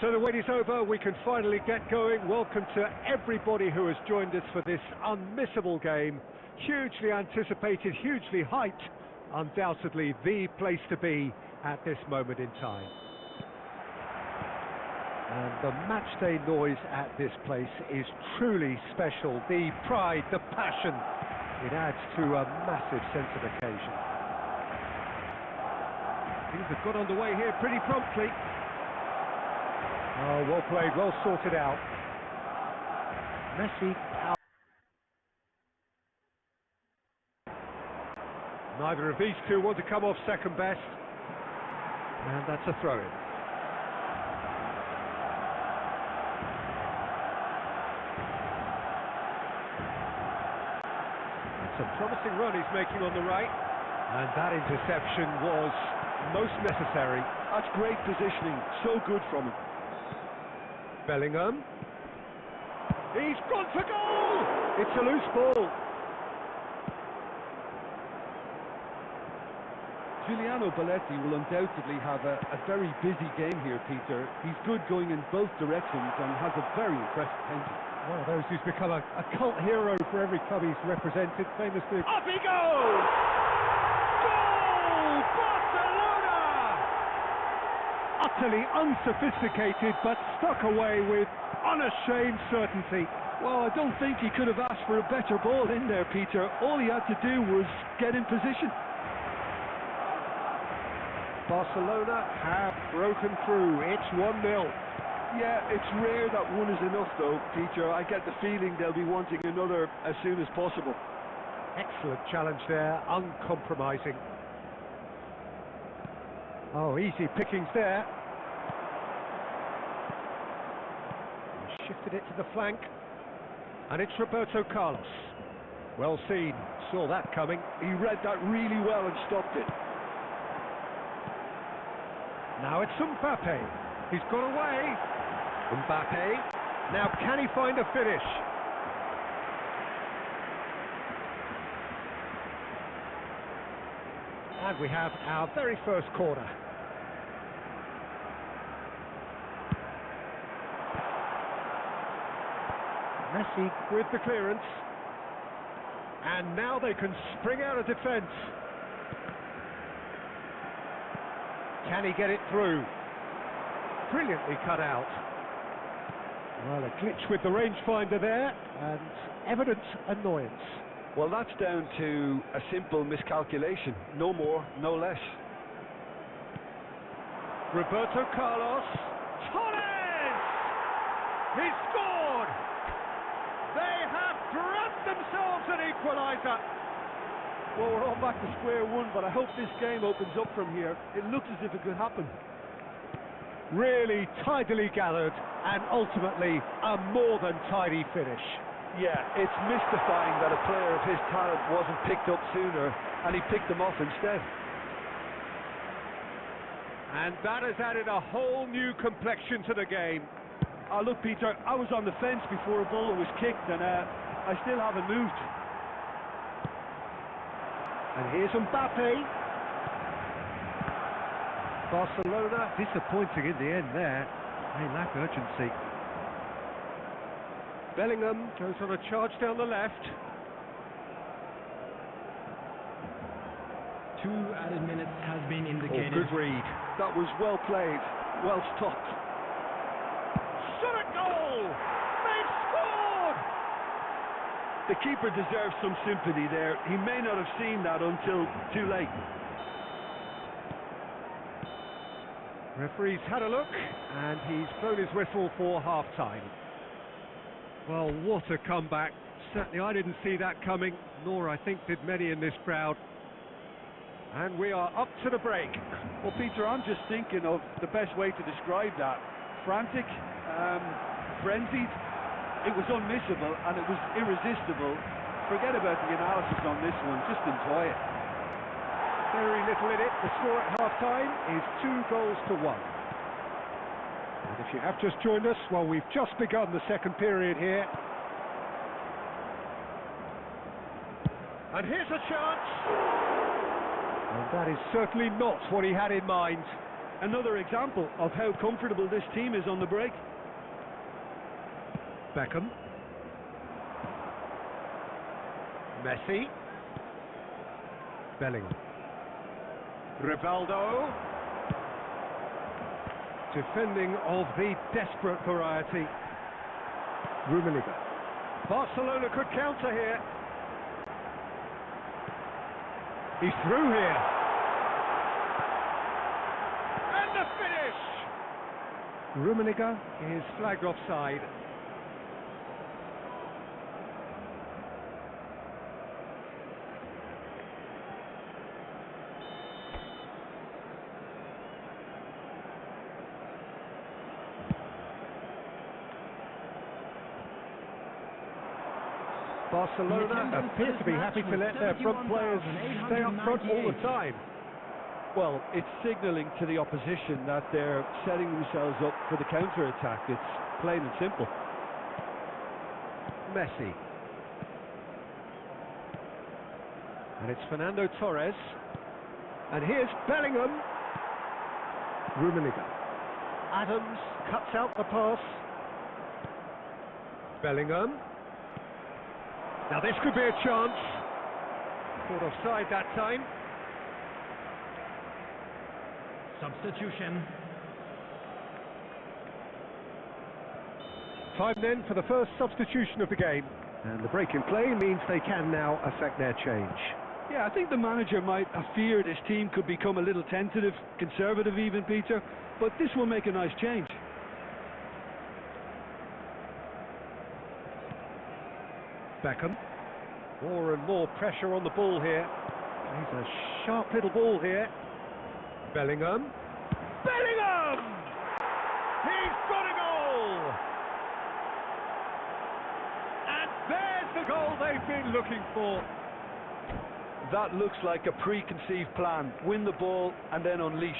So the wait is over, we can finally get going. Welcome to everybody who has joined us for this unmissable game. Hugely anticipated, hugely hyped, undoubtedly the place to be at this moment in time. And the matchday noise at this place is truly special. The pride, the passion, it adds to a massive sense of occasion. Things have got underway here pretty promptly. Oh, well played, well sorted out. Messi out. Neither of these two want to come off second best. And that's a throw-in. It's a promising run he's making on the right. And that interception was most necessary. That's great positioning, so good from him. Bellingham. He's gone for goal! It's a loose ball. Giuliano Belletti will undoubtedly have a very busy game here, Peter. He's good going in both directions and has a very impressive painting. One of those who's become a cult hero for every club he's represented, famously. Up he goes! Goal! Barcelona! Utterly unsophisticated, but stuck away with unashamed certainty. Well, I don't think he could have asked for a better ball in there, Peter. All he had to do was get in position. Barcelona have broken through. It's 1-0. Yeah, it's rare that one is enough, though, Peter. I get the feeling they'll be wanting another as soon as possible. Excellent challenge there, uncompromising. Oh, easy pickings there. He shifted it to the flank. And it's Roberto Carlos. Well seen, saw that coming. He read that really well and stopped it. Now it's Mbappe. He's got away. Mbappe. Now can he find a finish? And we have our very first corner. Messi with the clearance. And now they can spring out of defence. Can he get it through? Brilliantly cut out. Well, a glitch with the rangefinder there, and evident annoyance. Well, that's down to a simple miscalculation. No more, no less. Roberto Carlos. Torres! He scored! They have grabbed themselves an equaliser. Well, we're all back to square one, but I hope this game opens up from here. It looks as if it could happen. Really tidily gathered, and ultimately a more than tidy finish. Yeah, it's mystifying that a player of his talent wasn't picked up sooner, and he picked them off instead. And that has added a whole new complexion to the game. Look, Peter, I was on the fence before a ball was kicked, and I still haven't moved. And here's Mbappe. Barcelona disappointing in the end there. They lack urgency. Bellingham goes on a charge down the left. 2 added minutes has been indicated. Oh, good read. That was well played, well stopped. Shot at goal! They've scored! The keeper deserves some sympathy there. He may not have seen that until too late. Referee's had a look, and he's blown his whistle for half-time. Well, what a comeback. Certainly I didn't see that coming, nor I think did many in this crowd. And we are up to the break. Well, Peter, I'm just thinking of the best way to describe that. Frantic, frenzied. It was unmissable, and it was irresistible. Forget about the analysis on this one, just enjoy it. Very little in it. The score at half-time is 2-1. And if you have just joined us, well, we've just begun the second period here. And here's a chance. And that is certainly not what he had in mind. Another example of how comfortable this team is on the break. Beckham. Messi. Bellingham. Rivaldo. Defending of the desperate variety. Rummenigge. Barcelona could counter here. He's through here. And the finish! Rummenigge is flagged offside. Barcelona appear to be happy to let their front players stay up front all the time. Well, it's signalling to the opposition that they're setting themselves up for the counter-attack. It's plain and simple. Messi. And it's Fernando Torres. And here's Bellingham. Rummenigge. Adams cuts out the pass. Bellingham. Now this could be a chance. Caught offside that time. Substitution. Time then for the first substitution of the game. And the break in play means they can now affect their change. Yeah, I think the manager might have feared his team could become a little tentative, conservative even, Peter, but this will make a nice change. Beckham. More and more pressure on the ball here. He's a sharp little ball here. Bellingham. Bellingham! He's got a goal! And there's the goal they've been looking for. That looks like a preconceived plan. Win the ball and then unleash.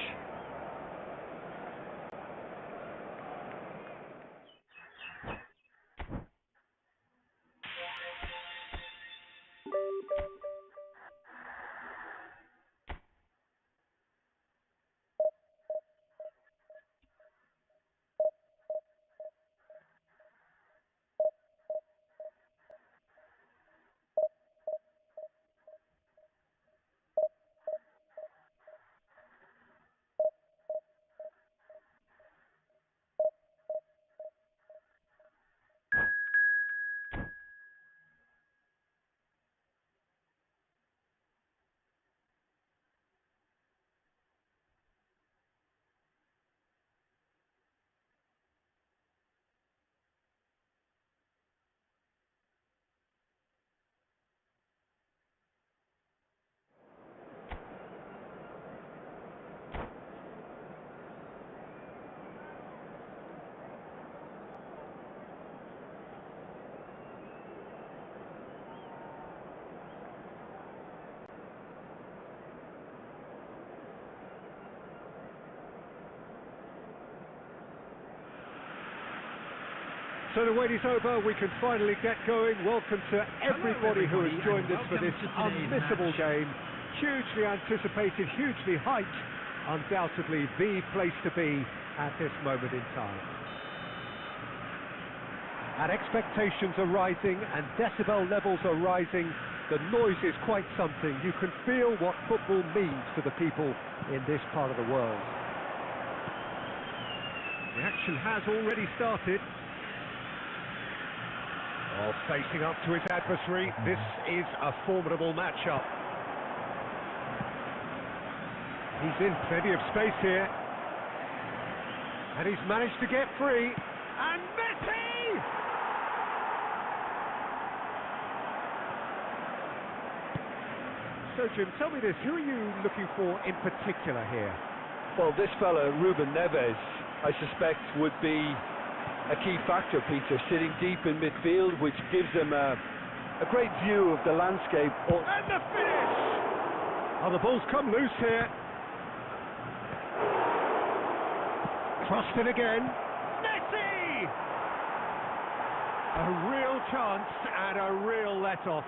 So the wait is over, we can finally get going. Welcome to everybody who has joined us for this unmissable game. Hugely anticipated, hugely hyped. Undoubtedly the place to be at this moment in time. And expectations are rising and decibel levels are rising. The noise is quite something. You can feel what football means to the people in this part of the world. The action has already started. Oh, facing up to his adversary, this is a formidable matchup. He's in plenty of space here. And he's managed to get free. And Messi! So, Jim, tell me this, who are you looking for in particular here? Well, this fella, Ruben Neves, I suspect would be a key factor, Peter, sitting deep in midfield, which gives them a great view of the landscape. And the finish! Oh, the ball's come loose here. Crossed it again. Messi! A real chance and a real let-off.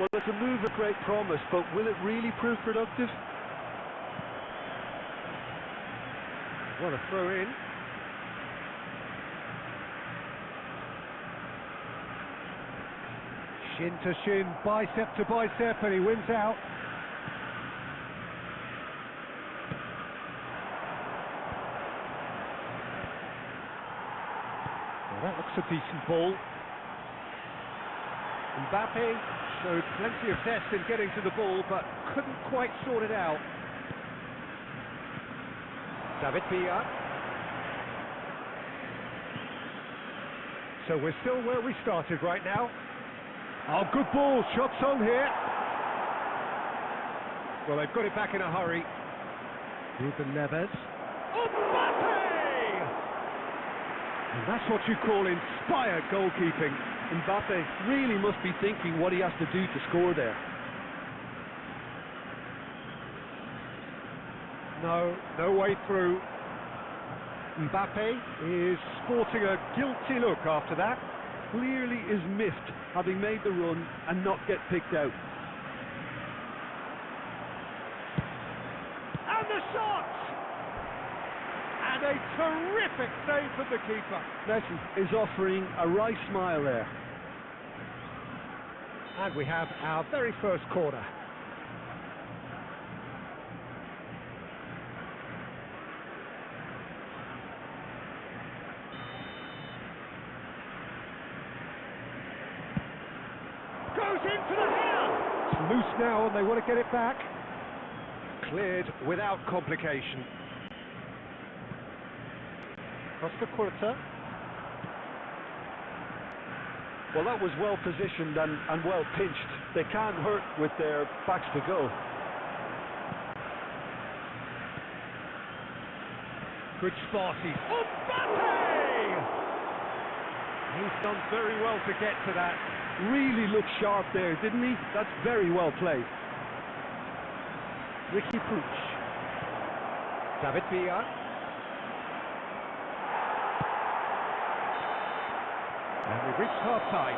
Well, it's a move of great promise, but will it really prove productive? What a throw in. Shin to shin, bicep to bicep, and he wins out. Well, that looks a decent ball. Mbappe showed plenty of zest in getting to the ball, but couldn't quite sort it out. David Villa. So we're still where we started right now. Oh, good ball, shots on here. Well, they've got it back in a hurry. Ruben Neves. Mbappe! And that's what you call inspired goalkeeping. Mbappe really must be thinking what he has to do to score there. No way through. Mbappe is sporting a guilty look after that. Clearly is miffed, having made the run and not get picked out. And the shot! And a terrific save from the keeper. Messi is offering a wry smile there. And we have our very first corner. Goes into the header! It's loose now and they want to get it back. Cleared without complication. Costa Curta. Well, that was well positioned and well pinched. They can't hurt with their backs to goal. Good spot. Mbappe! He's done very well to get to that. Really looked sharp there, didn't he? That's very well played. Ricky Puig. David Villa. And we've reached half-time.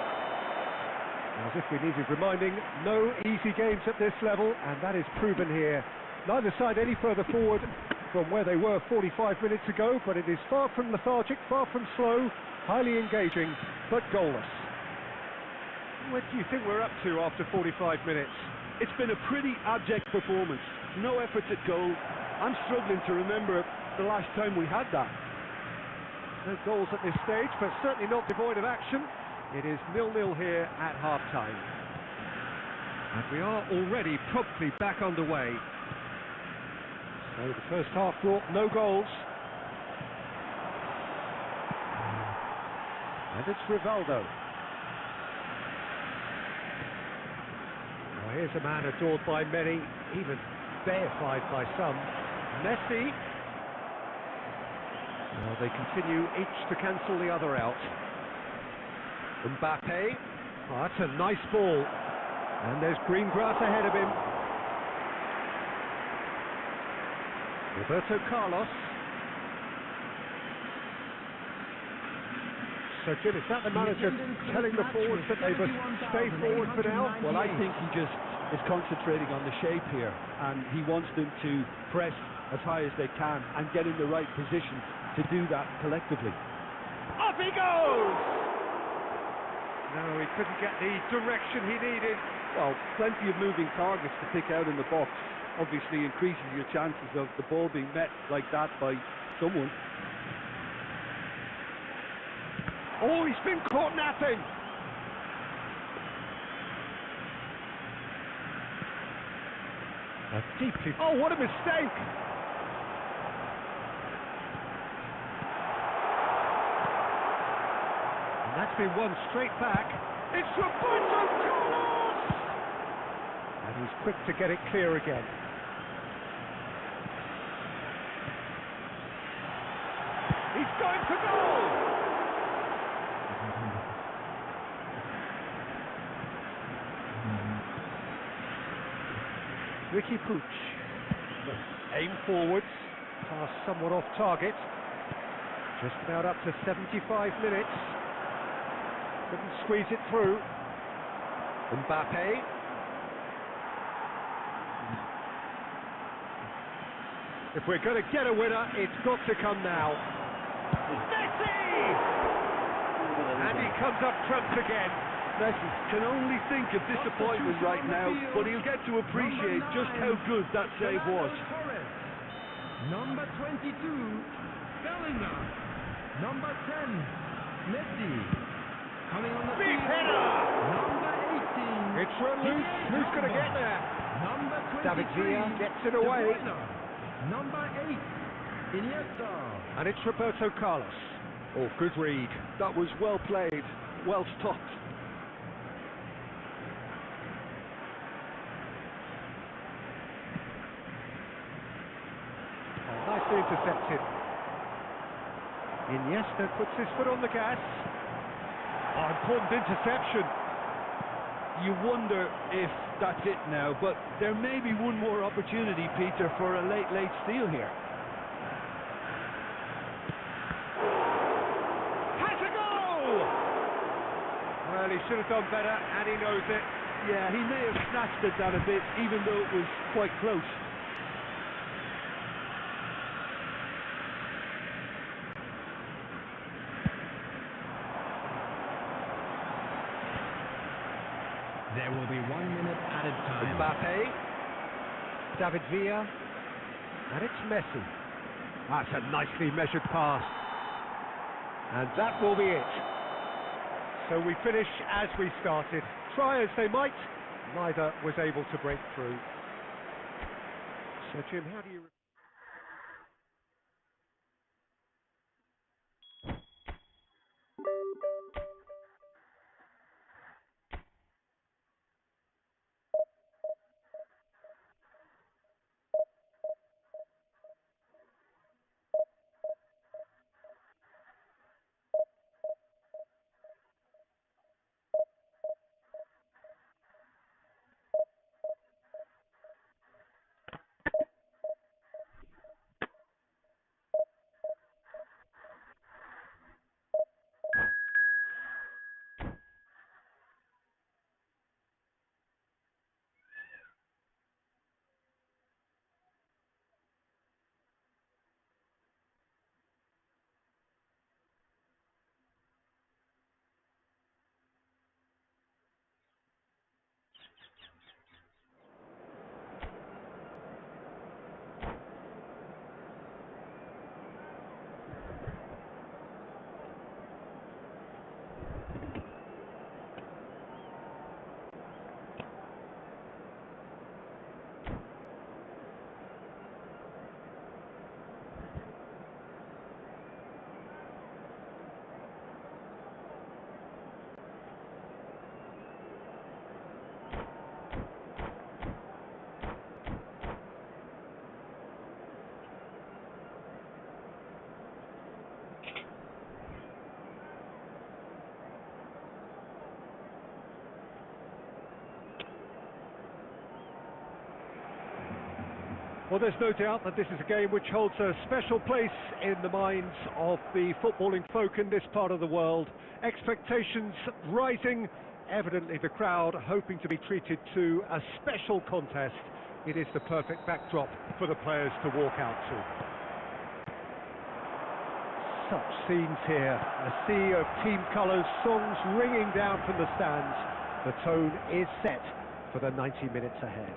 As if we needed reminding, no easy games at this level, and that is proven here. Neither side any further forward from where they were 45 minutes ago, but it is far from lethargic, far from slow, highly engaging, but goalless. What do you think we're up to after 45 minutes? It's been a pretty abject performance. No efforts at goal. I'm struggling to remember the last time we had that. No goals at this stage, but certainly not devoid of action. It is 0-0 here at half-time. And we are already promptly back underway. So the first half brought no goals. And it's Rivaldo. Well, here's a man adored by many, even deified by some. Messi. Well, they continue each to cancel the other out. Mbappe. Oh, that's a nice ball. And there's green grass ahead of him. Roberto Carlos. So, Jim, is that the manager telling the forwards that they must stay forward for now? Well, I think he just is concentrating on the shape here, and he wants them to press as high as they can and get in the right position to do that collectively. Off he goes! No, he couldn't get the direction he needed. Well, plenty of moving targets to pick out in the box. Obviously increases your chances of the ball being met like that by someone. Oh, he's been caught napping! Deeply. Oh, what a mistake! And that's been won straight back. It's Roberto Carlos! And he's quick to get it clear again. He's going for goal! Ricky Puig. Aim forwards, pass somewhat off target. Just about up to 75 minutes. Couldn't squeeze it through. Mbappe. If we're going to get a winner, it's got to come now. Messi! And he comes up trumps again. Messi can only think of disappointment right now, but he'll get to appreciate just how good that save was. Number 22, Bellingham. Number 10, Messi. Coming on the Big field. header! Number 18. It's run loose. Who's going to get there? Number 23. David Villa gets it De away. Bruyne. Number 8, Iniesta. And it's Roberto Carlos. Oh, good read. That was well played, well stopped. Nicely intercepted. Iniesta puts his foot on the gas. Oh, important interception. You wonder if that's it now, but there may be one more opportunity, Peter, for a late steal here. Has a goal! Well, he should have done better, and he knows it. Yeah, he may have snatched at that a bit, even though it was quite close. There will be 1 minute added time. Mbappe, David Villa, and it's Messi. That's a nicely measured pass. And that will be it. So we finish as we started. Try as they might, neither was able to break through. So Jim, how do you... Well, there's no doubt that this is a game which holds a special place in the minds of the footballing folk in this part of the world. Expectations rising, evidently the crowd hoping to be treated to a special contest. It is the perfect backdrop for the players to walk out to. Such scenes here, a sea of team colours, songs ringing down from the stands. The tone is set for the 90 minutes ahead.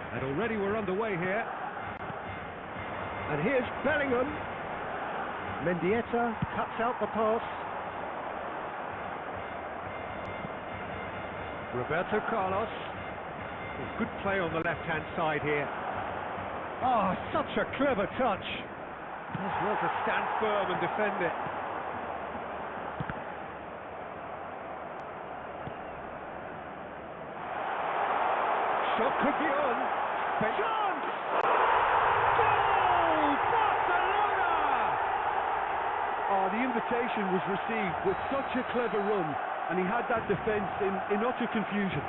And already we're underway here. And here's Bellingham. Mendieta cuts out the pass. Roberto Carlos. Oh, good play on the left-hand side here. Oh, such a clever touch. As well to stand firm and defend it. Shot could be on. Chance! Goal! Barcelona! Oh, the invitation was received with such a clever run, and he had that defence in utter confusion.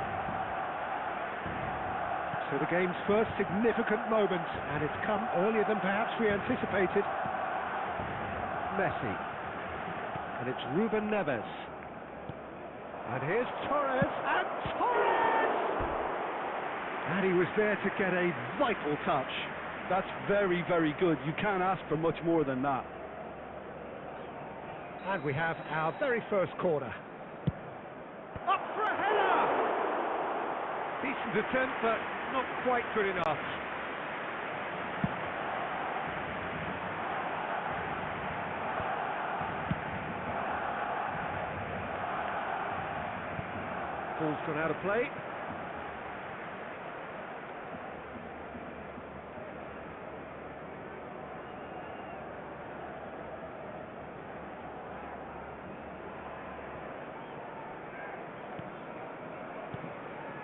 So the game's first significant moment, and it's come earlier than perhaps we anticipated. Messi. And it's Ruben Neves. And here's Torres, and Torres! And he was there to get a vital touch. That's very, very good. You can't ask for much more than that. And we have our very first corner. Up for a header! Decent attempt, but not quite good enough. Ball's gone out of play.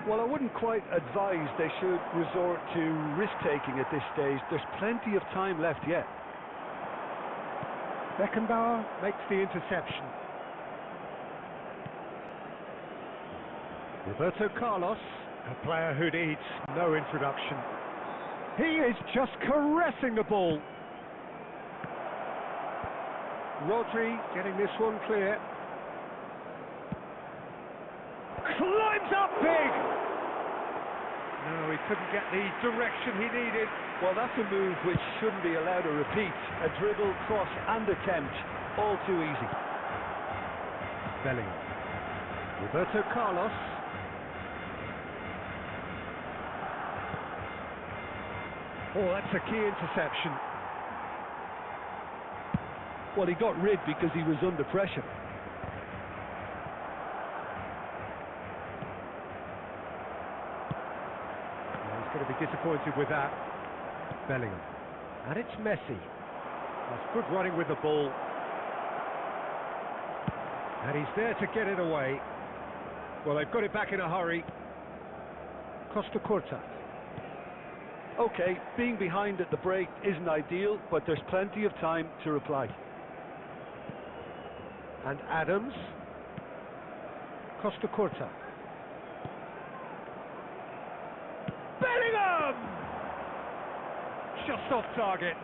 Well, I wouldn't quite advise they should resort to risk-taking at this stage. There's plenty of time left yet. Beckenbauer makes the interception. Roberto Carlos, a player who needs no introduction. He is just caressing the ball. Rodri getting this one clear. Climbs up big! No, he couldn't get the direction he needed. Well, that's a move which shouldn't be allowed to repeat. A dribble, cross and attempt, all too easy. Bellingham. Roberto Carlos. Oh, that's a key interception. Well, he got rid because he was under pressure. Going to be disappointed with that. Bellingham. And it's Messi. That's good running with the ball. And he's there to get it away. Well, they've got it back in a hurry. Costa Curta. Okay, being behind at the break isn't ideal, but there's plenty of time to reply. And Adams. Costa Curta. Bellingham! Just off target.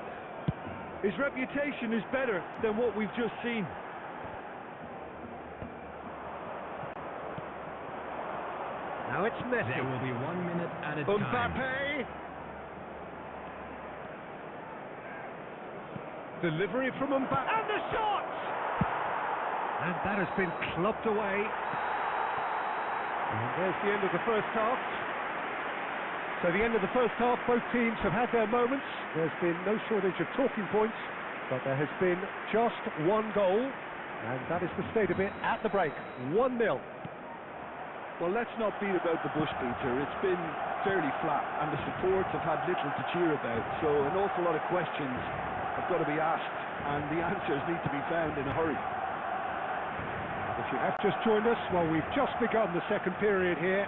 His reputation is better than what we've just seen. Now it's Messi. There will be 1 minute added time. Mbappe. Delivery from Mbappe. And the shot! And that has been clubbed away. And there's the end of the first half. So the end of the first half, both teams have had their moments. There's been no shortage of talking points, but there has been just one goal, and that is the state of it at the break. 1-0. Well, let's not beat about the bush, Peter. It's been fairly flat, and the supports have had little to cheer about. So an awful lot of questions have got to be asked, and the answers need to be found in a hurry. If you have just joined us, well, we've just begun the second period here.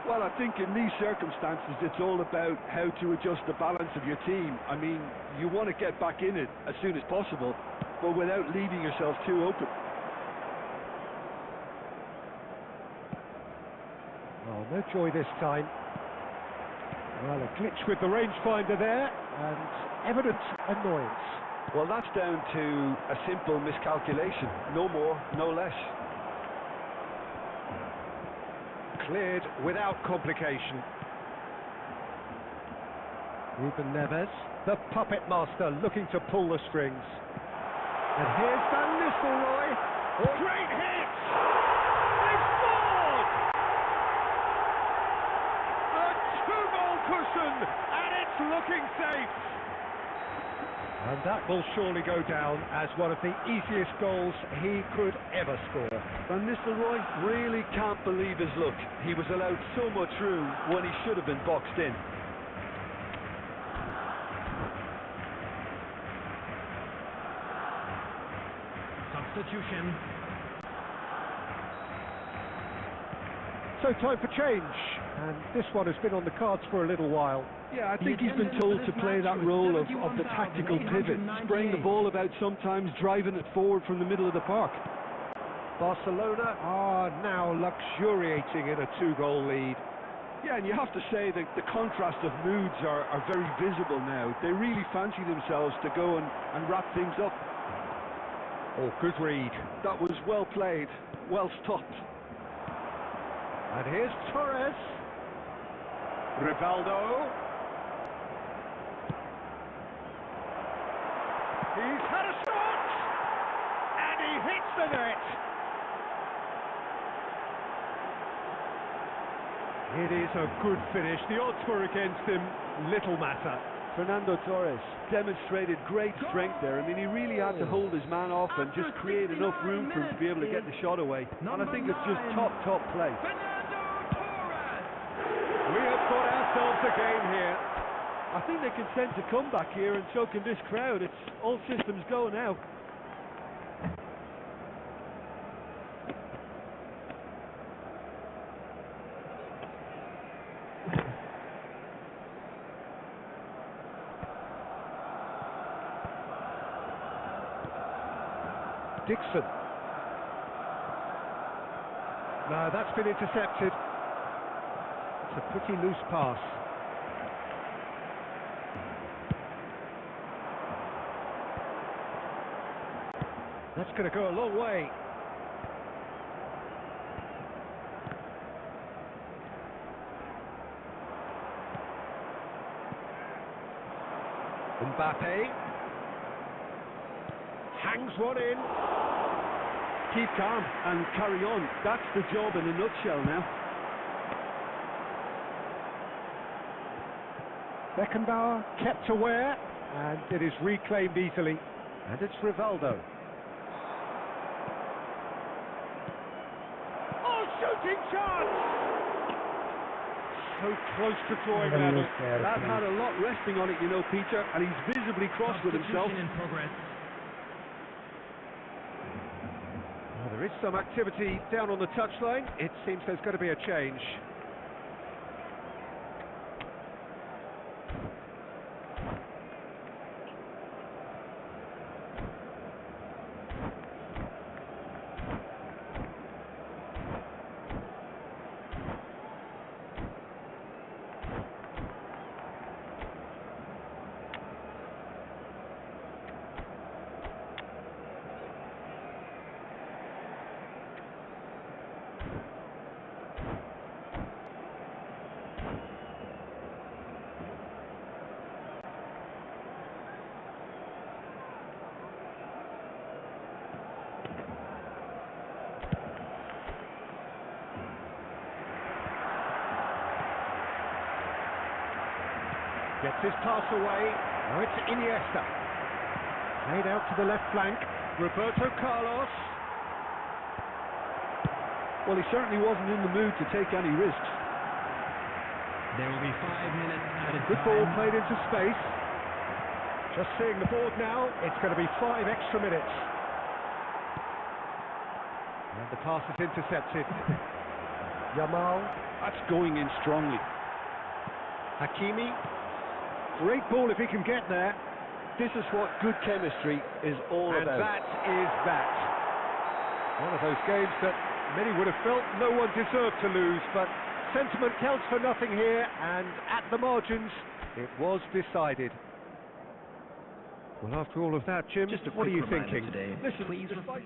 Well, I think in these circumstances it's all about how to adjust the balance of your team. I mean, you want to get back in it as soon as possible, but without leaving yourself too open. Oh, no joy this time. Well, a glitch with the rangefinder there, and evident annoyance. Well, that's down to a simple miscalculation. No more, no less. Cleared without complication. Ruben Neves, the puppet master, looking to pull the strings. And here's Van Nistelrooy. Great hit! They scored! A two-goal cushion, and it's looking safe. And that will surely go down as one of the easiest goals he could ever score. Van Nistelrooy really can't believe his luck. He was allowed so much room when he should have been boxed in. Substitution. So time for change, and this one has been on the cards for a little while. Yeah, I think he's been told to play that role of the tactical pivot, spraying the ball about, sometimes driving it forward from the middle of the park. Barcelona are now luxuriating in a two-goal lead. Yeah, and you have to say that the contrast of moods are very visible now. They really fancy themselves to go and wrap things up. Oh, good read. That was well played, well stopped. And here's Torres. Rivaldo. He's had a shot! And he hits the net! It is a good finish. The odds were against him. Little matter. Fernando Torres demonstrated great strength there. I mean, he really had to hold his man off and just create enough room for him to be able to get the shot away. And I think it's just top play. We have got ourselves a game here. I think they can sense a comeback here, and so can this crowd. It's all systems go now. Dixon. No, that's been intercepted. It's a pretty loose pass. That's going to go a long way. Mbappe hangs one in. Keep calm and carry on. That's the job in a nutshell now. Beckenbauer kept aware, and it is reclaimed easily. And it's Rivaldo. Oh, shooting chance! So close to drawing level. That had a lot resting on it, you know, Peter, and he's visibly cross with himself. In progress. Well, there is some activity down on the touchline. It seems there's going to be a change. Gets his pass away. Now it's Iniesta. Played out to the left flank. Roberto Carlos. Well, he certainly wasn't in the mood to take any risks. There will be 5 minutes added Good time. ball played into space. Just seeing the board now, it's going to be 5 extra minutes. And the pass is intercepted. Yamal. That's going in strongly. Hakimi. Great ball if he can get there. This is what good chemistry is all And about. that is that. One of those games that many would have felt no one deserved to lose, but sentiment counts for nothing here, and at the margins, it was decided. Well, after all of that, Jim, Just a what are quick you reminder thinking? today. Listen, Please despite-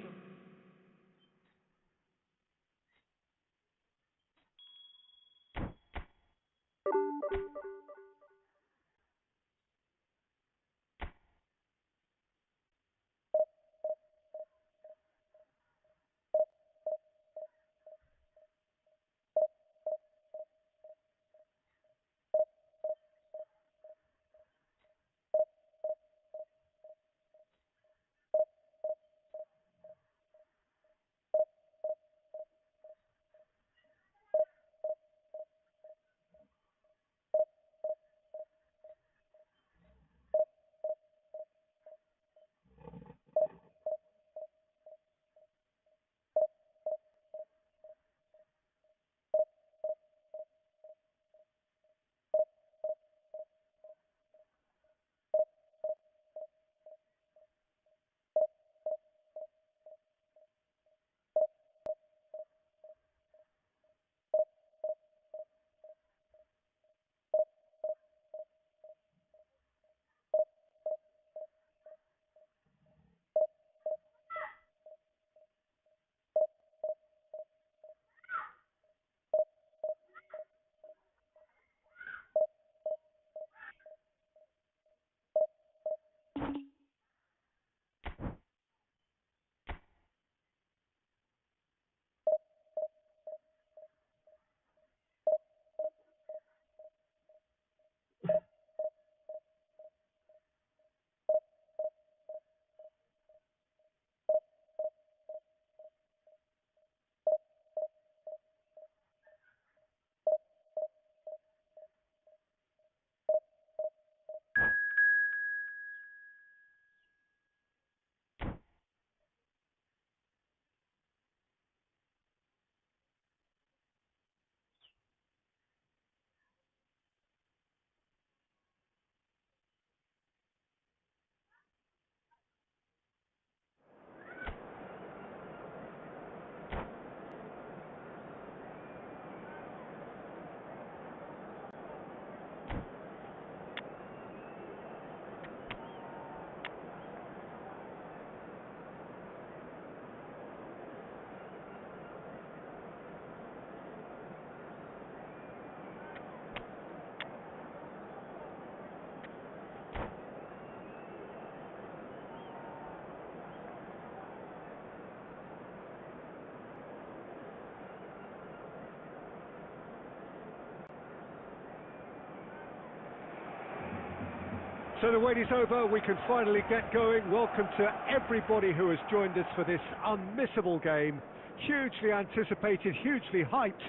So the wait is over, we can finally get going. Welcome to everybody who has joined us for this unmissable game. Hugely anticipated, hugely hyped,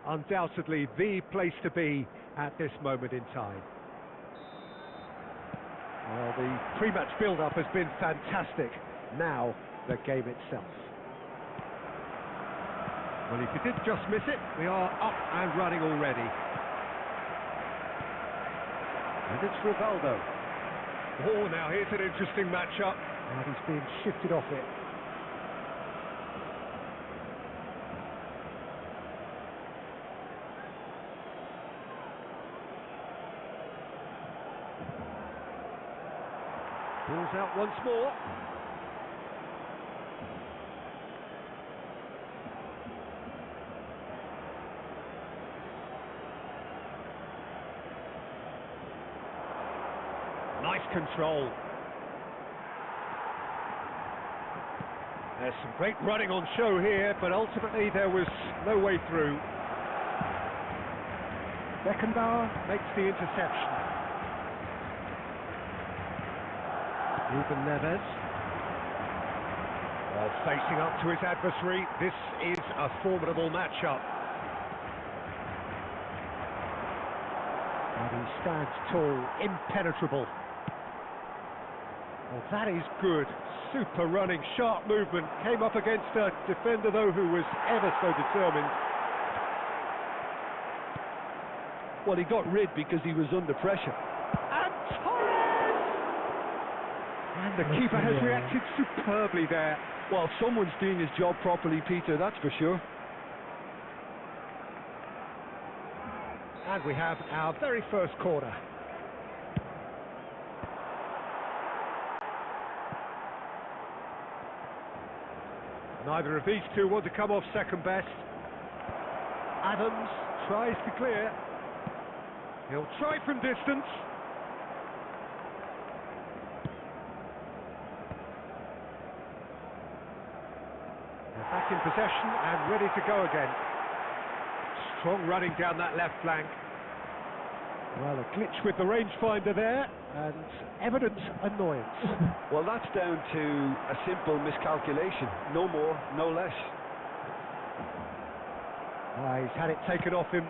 undoubtedly the place to be at this moment in time. Well, the pre-match build-up has been fantastic. Now, the game itself. Well, if you did just miss it, we are up and running already. And it's Rivaldo. Oh, now here's an interesting matchup. And he's being shifted off it. Ball's out once more. Nice control. There's some great running on show here, but ultimately there was no way through. Beckenbauer makes the interception. Ruben Neves. Well, facing up to his adversary, this is a formidable matchup. And he stands tall, impenetrable. Well, that is good. Super running, sharp movement. Came up against a defender, though, who was ever so determined. Well, he got rid because he was under pressure. And Torres! And the keeper has reacted superbly there. Well, someone's doing his job properly, Peter, that's for sure. And we have our very first corner. Neither of these two want to come off second best. Adams tries to clear. He'll try from distance. They're back in possession and ready to go again. Strong running down that left flank. Well, a glitch with the rangefinder there, and evident annoyance. Well, that's down to a simple miscalculation. No more, no less. He's had it taken off him.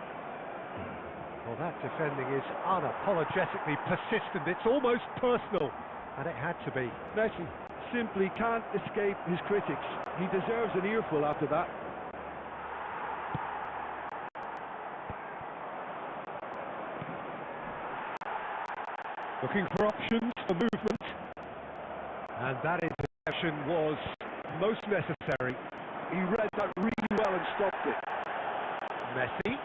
Well, that defending is unapologetically persistent. It's almost personal, and it had to be. Messi simply can't escape his critics. He deserves an earful after that. Looking for options for movement. And that interception was most necessary. He read that really well and stopped it. Messi.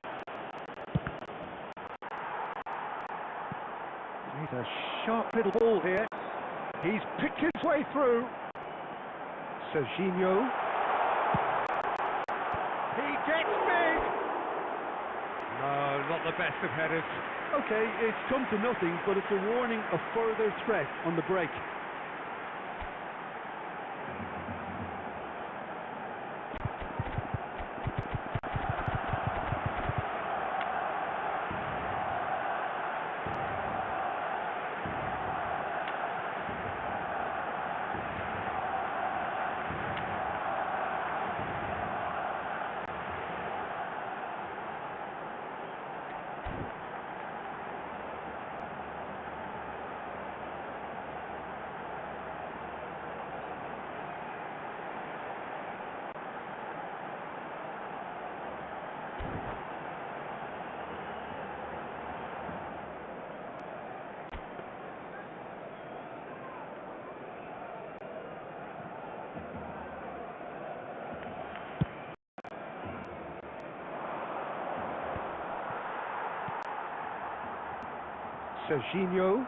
He's a sharp little ball here. He's picked his way through. Serginho. He gets big. No, not the best of headers. Okay, it's come to nothing, but it's a warning of further threat on the break. Serginho.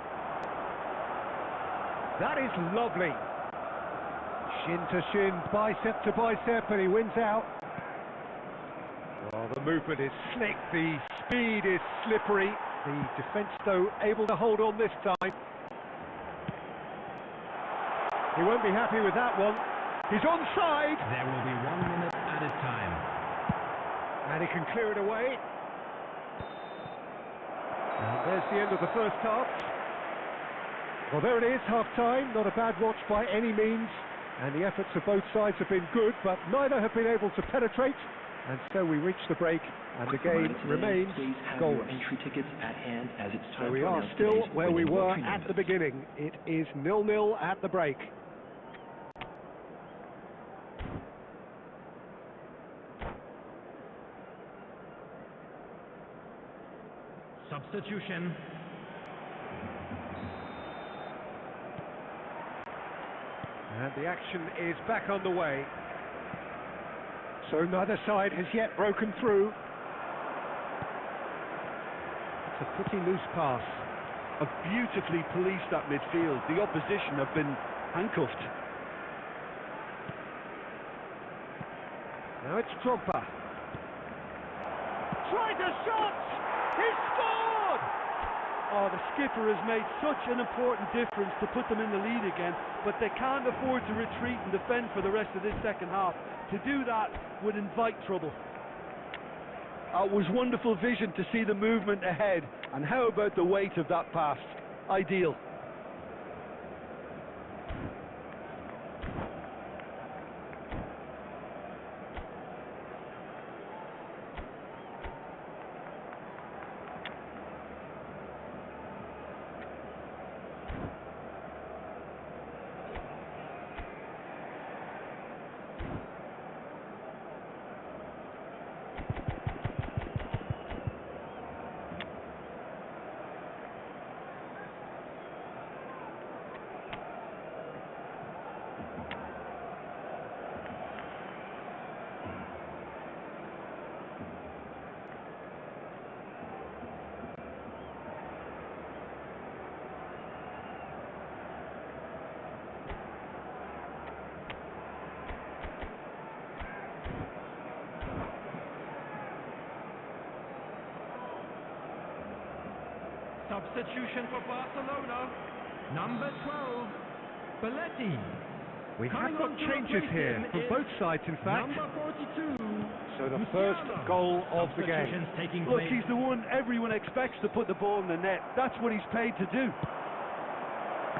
That is lovely. Shin to shin, bicep to bicep, and he wins out. Well, the movement is slick, the speed is slippery. The defence, though, able to hold on this time. He won't be happy with that one. He's onside. There will be 1 minute added time. And he can clear it away. And there's the end of the first half. Well, there it is, half-time. Not a bad watch by any means. And the efforts of both sides have been good, but neither have been able to penetrate. And so we reach the break, and the game remains goalless. Entry tickets at hand as it's time So we to are announce still today's where we winning were lottery at numbers. the beginning. It is 0-0 at the break. Substitution. And the action is back on the way. So neither side has yet broken through. It's a pretty loose pass. Have beautifully policed that midfield. The opposition have been handcuffed. Now it's Drogba. Tried a shot! He scored! Oh, the skipper has made such an important difference to put them in the lead again, but they can't afford to retreat and defend for the rest of this second half. To do that would invite trouble. It was wonderful vision to see the movement ahead, and how about the weight of that pass? Ideal. Substitution for Barcelona. Number 12, Belletti. We have Coming got on to changes replace here him from is both sides, in fact. Number 42. So the first goal of the game. Substitutions taking Look, place. he's the one everyone expects to put the ball in the net. That's what he's paid to do.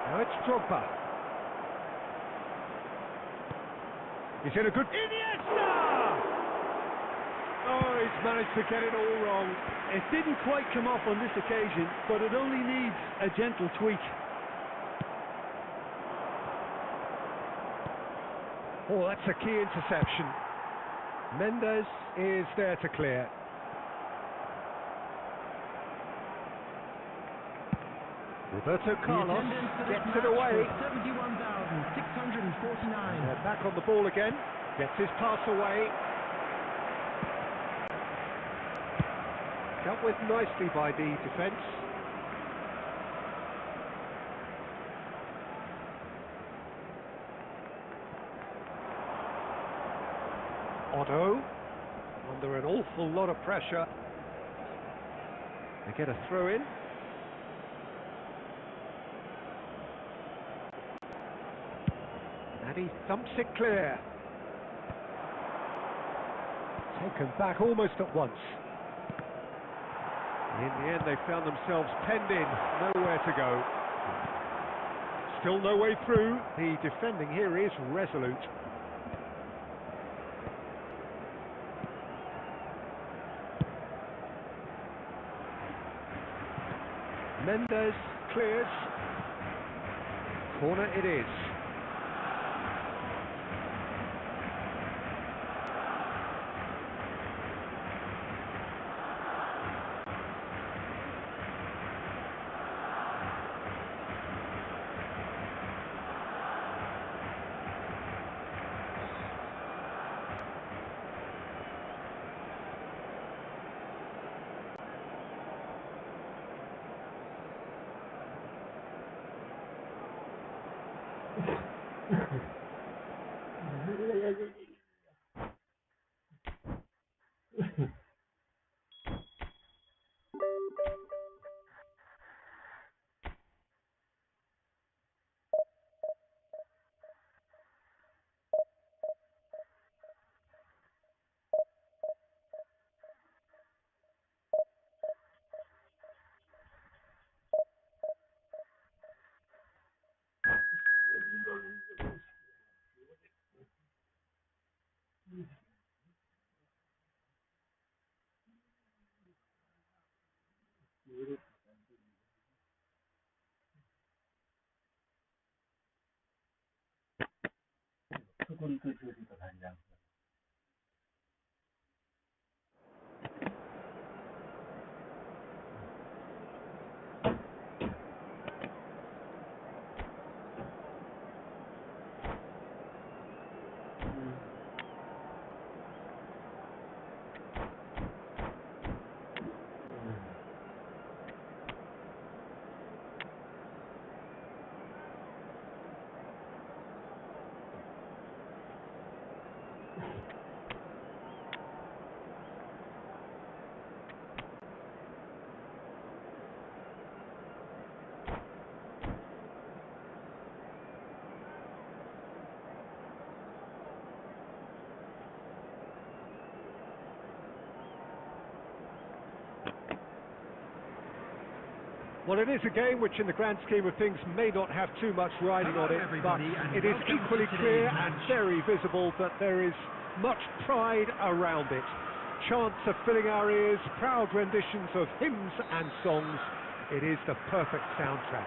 Now it's Drogba. He's in a good... Iniesta! Oh, he's managed to get it all wrong. It didn't quite come off on this occasion, but it only needs a gentle tweak. Oh, that's a key interception. Mendes is there to clear. Roberto Carlos gets it away. 71,649. They're back on the ball again. Gets his pass away. Dealt with nicely by the defence. Otto, under an awful lot of pressure. They get a throw in. And he thumps it clear. Taken back almost at once. In the end, they found themselves penned in, nowhere to go. Still no way through. The defending here is resolute. Mendes clears. Corner it is. Well, it is a game which in the grand scheme of things may not have too much riding on it, but it is equally clear and very visible that there is much pride around it. Chants are filling our ears, proud renditions of hymns and songs. It is the perfect soundtrack.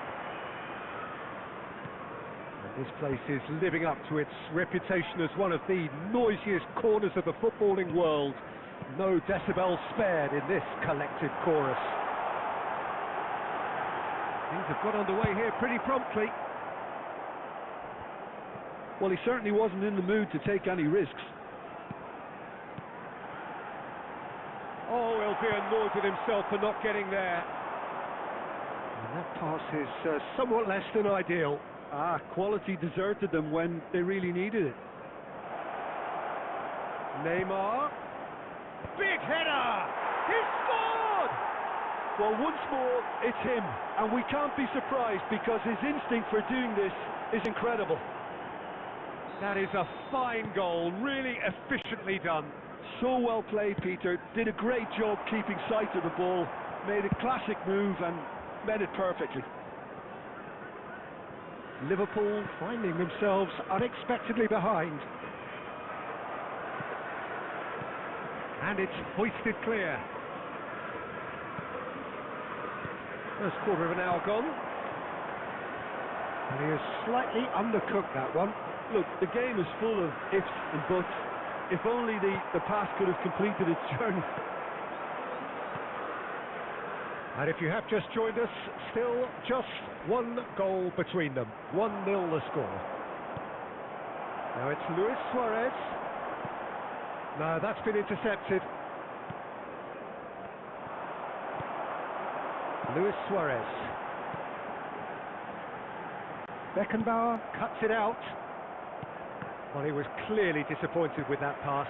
And this place is living up to its reputation as one of the noisiest corners of the footballing world. No decibel spared in this collective chorus. Things have got underway here pretty promptly. Well, he certainly wasn't in the mood to take any risks. Oh, he'll be annoyed with himself for not getting there. And that pass is somewhat less than ideal. Quality deserted them when they really needed it. Neymar. Big header! He scored! Well, once more, it's him, and we can't be surprised because his instinct for doing this is incredible. That is a fine goal, really efficiently done. So well played, Peter. Did a great job keeping sight of the ball, made a classic move and met it perfectly. Liverpool finding themselves unexpectedly behind. And it's hoisted clear. First quarter of an hour gone. And he has slightly undercooked that one. Look, the game is full of ifs and buts. If only the pass could have completed its journey. And if you have just joined us, still just one goal between them. 1-0 the score. Now it's Luis Suarez. No, that's been intercepted. Luis Suarez. Beckenbauer cuts it out. Well, he was clearly disappointed with that pass.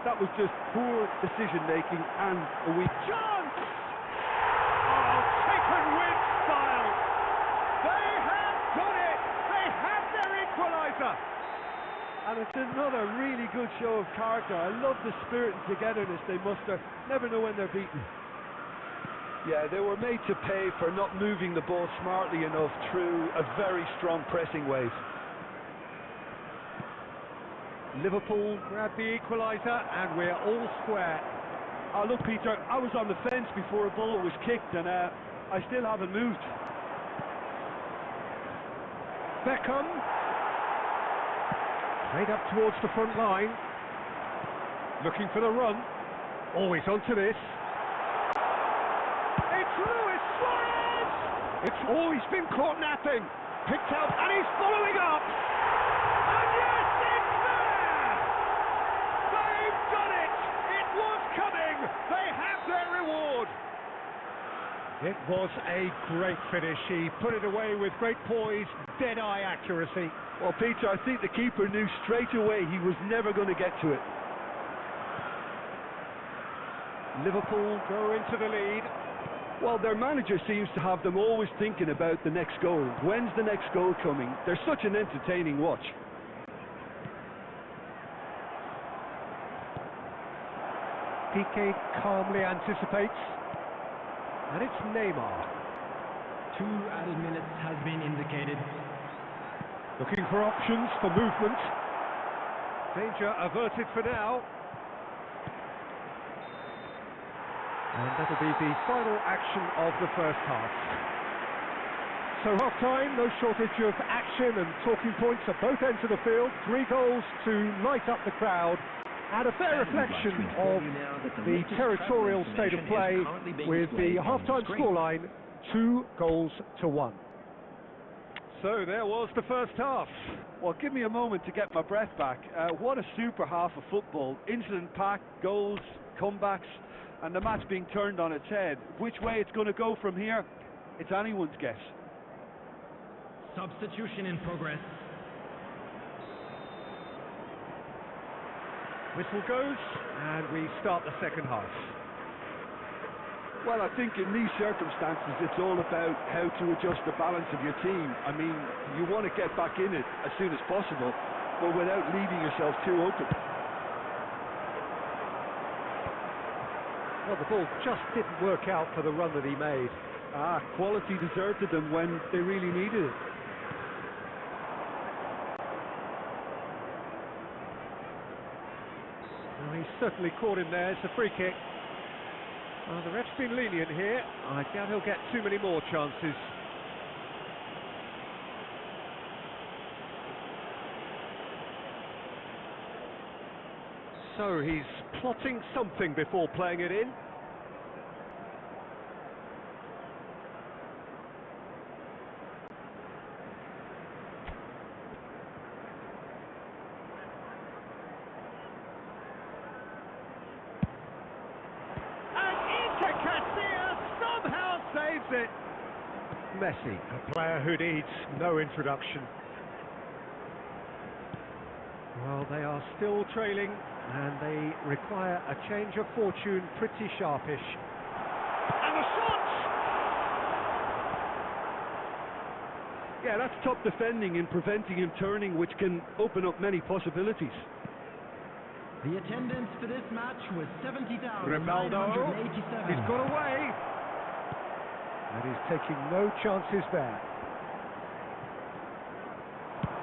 That was just poor decision-making and a weak chance! Oh, taken with style! They have done it! They have their equaliser! And it's another really good show of character. I love the spirit and togetherness they muster. Never know when they're beaten. Yeah, they were made to pay for not moving the ball smartly enough through a very strong pressing wave. Liverpool grab the equaliser and we're all square. Look, Peter, I was on the fence before a bullet was kicked and I still haven't moved. Beckham. Straight up towards the front line. Looking for the run. Always onto this. It's Luis Suarez! It's always been caught napping. Picked out and he's following up. And yes, it's there! They've done it! It was coming! They have their reward! It was a great finish. He put it away with great poise, dead-eye accuracy. Well, Peter, I think the keeper knew straight away he was never going to get to it. Liverpool go into the lead. Well, their manager seems to have them always thinking about the next goal. When's the next goal coming? They're such an entertaining watch. Piqué calmly anticipates. And it's Neymar. 2 added minutes has been indicated. Looking for options for movement. Danger averted for now. And that'll be the final action of the first half. So half-time, no shortage of action and talking points at both ends of the field. 3 goals to light up the crowd, and a fair reflection of the territorial state of play, with the half-time scoreline 2-1. So there was the first half. Well, give me a moment to get my breath back. What a super half of football. Incident-packed, goals, comebacks, and the match being turned on its head. Which way it's going to go from here, it's anyone's guess. Substitution in progress. Whistle goes, and we start the second half. Well, I think in these circumstances it's all about how to adjust the balance of your team. I mean, you want to get back in it as soon as possible, but without leaving yourself too open. Well, the ball just didn't work out for the run that he made. Quality deserted them when they really needed it. Well, he's certainly caught him there. It's a free kick. The ref's been lenient here. I doubt he'll get too many more chances. So he's plotting something before playing it in. Saves it. Messi, a player who needs no introduction. Well, they are still trailing, and they require a change of fortune pretty sharpish. And the shot! Yeah, that's top defending in preventing him turning, which can open up many possibilities. The attendance for this match was 70,987. Ronaldo, he's got away. And he's taking no chances there.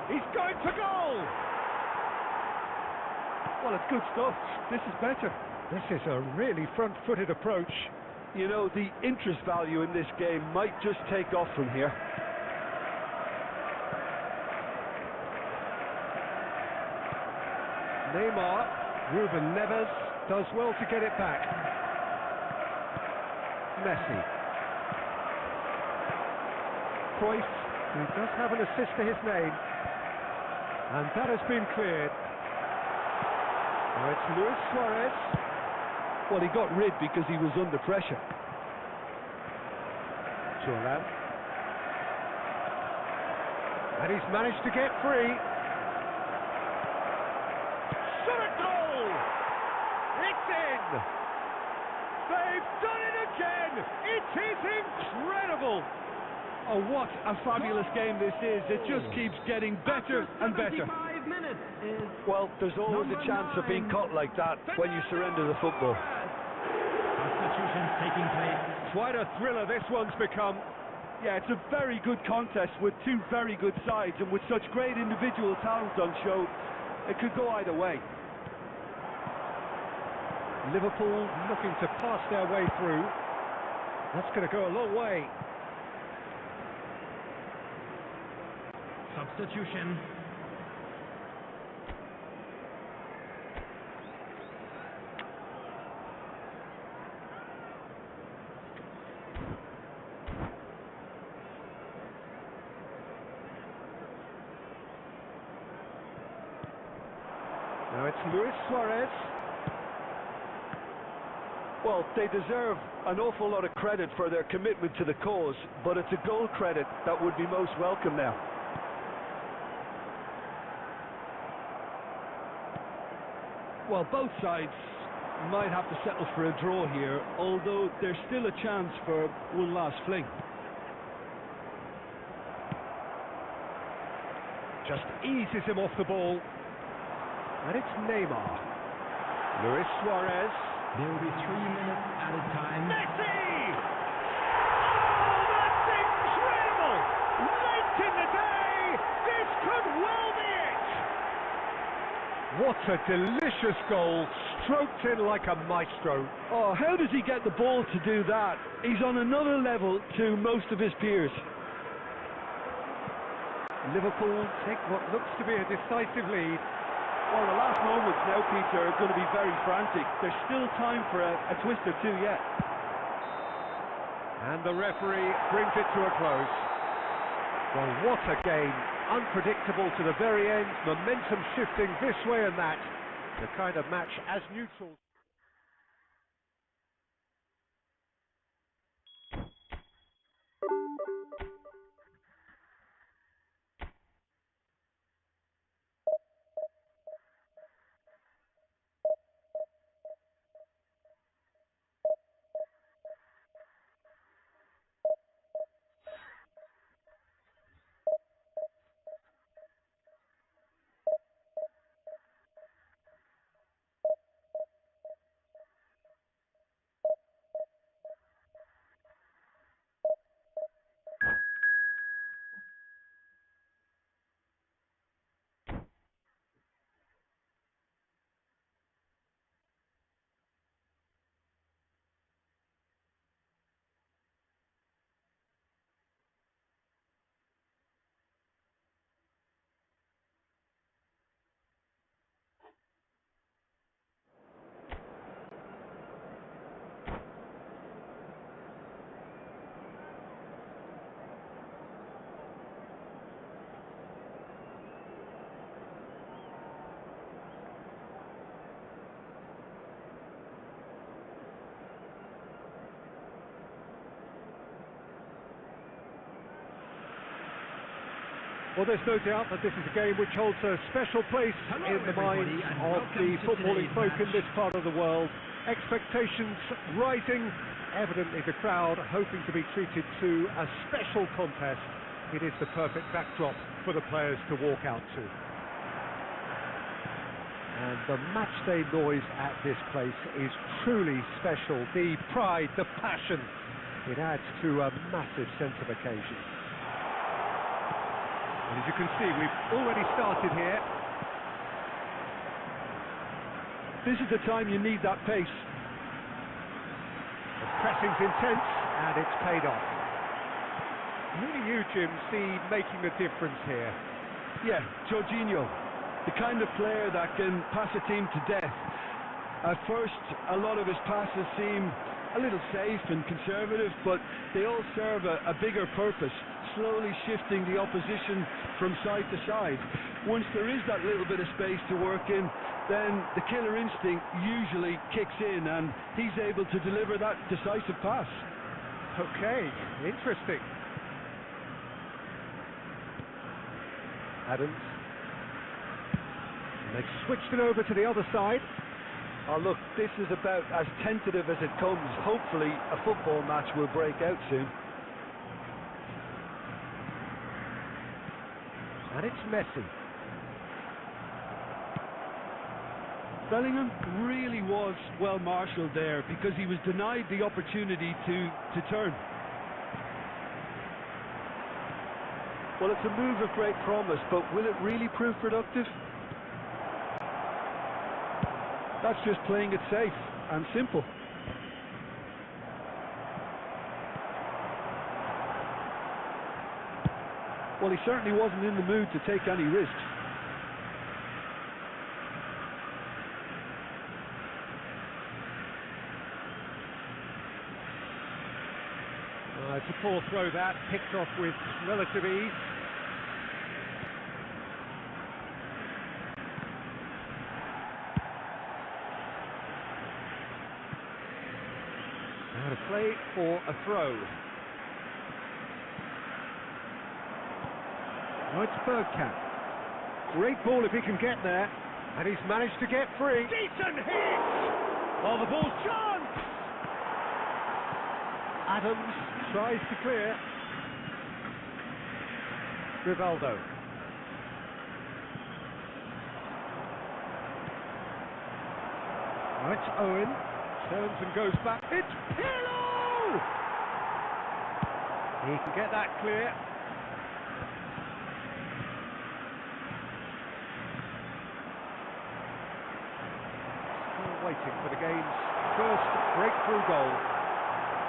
He's going to goal! Well, it's good stuff. This is better. This is a really front-footed approach. You know, the interest value in this game might just take off from here. Neymar, Ruben Neves does well to get it back. Messi. Cruyff, who does have an assist to his name, and that has been cleared. Now it's Luis Suarez. Well, he got rid because he was under pressure. Thuram. And he's managed to get free. Shot at goal! It's in! They've done it again! It is incredible! Oh, what a fabulous game this is. It just keeps getting better and better. Well, there's always a chance of being caught like that when you surrender the football. Substitutions taking place. Quite a thriller this one's become. Yeah, it's a very good contest with two very good sides, and with such great individual talent on show, it could go either way. Liverpool looking to pass their way through. That's going to go a long way. Substitution. Now it's Luis Suarez. Well, they deserve an awful lot of credit for their commitment to the cause, but it's a goal credit that would be most welcome now. Well, both sides might have to settle for a draw here, although there's still a chance for one last fling. Just eases him off the ball. And it's Neymar. Luis Suarez. There will be 3 minutes added time. Messi! Oh, that's incredible! Late in the day, this could well be it! What a delicious goal, stroked in like a maestro. Oh, how does he get the ball to do that? He's on another level to most of his peers. Liverpool take what looks to be a decisive lead. Well, the last moments now, Peter, are going to be very frantic. There's still time for a twist or two yet. And the referee brings it to a close. Well, what a game. Unpredictable to the very end. Momentum shifting this way and that. The kind of match as neutral. Well, there's no doubt that this is a game which holds a special place in the minds of the footballing folk in this part of the world. Expectations rising, evidently the crowd hoping to be treated to a special contest. It is the perfect backdrop for the players to walk out to. And the matchday noise at this place is truly special. The pride, the passion, it adds to a massive sense of occasion. And as you can see, we've already started here. This is the time you need that pace. The pressing's intense, and it's paid off. Who do you, Jim, see making a difference here? Yeah, Jorginho, the kind of player that can pass a team to death. At first, a lot of his passes seem a little safe and conservative, but they all serve a bigger purpose, slowly shifting the opposition from side to side. Once there is that little bit of space to work in, then the killer instinct usually kicks in and he's able to deliver that decisive pass. Okay, interesting. Adams. And they've switched it over to the other side. Oh look, this is about as tentative as it comes. Hopefully a football match will break out soon. And it's Messi. Bellingham really was well marshalled there because he was denied the opportunity to turn. Well, it's a move of great promise, but will it really prove productive? That's just playing it safe and simple. Well, he certainly wasn't in the mood to take any risks. It's a poor throw that, picked off with relative ease. Now to play for a throw. Oh, it's Bergkamp. Great ball if he can get there. And he's managed to get free. Decent hit! Oh, the ball's chance! Adams tries to clear. Rivaldo. Now it's Owen. Turns and goes back. It's Pirlo! He can get that clear. Waiting for the game's first breakthrough goal.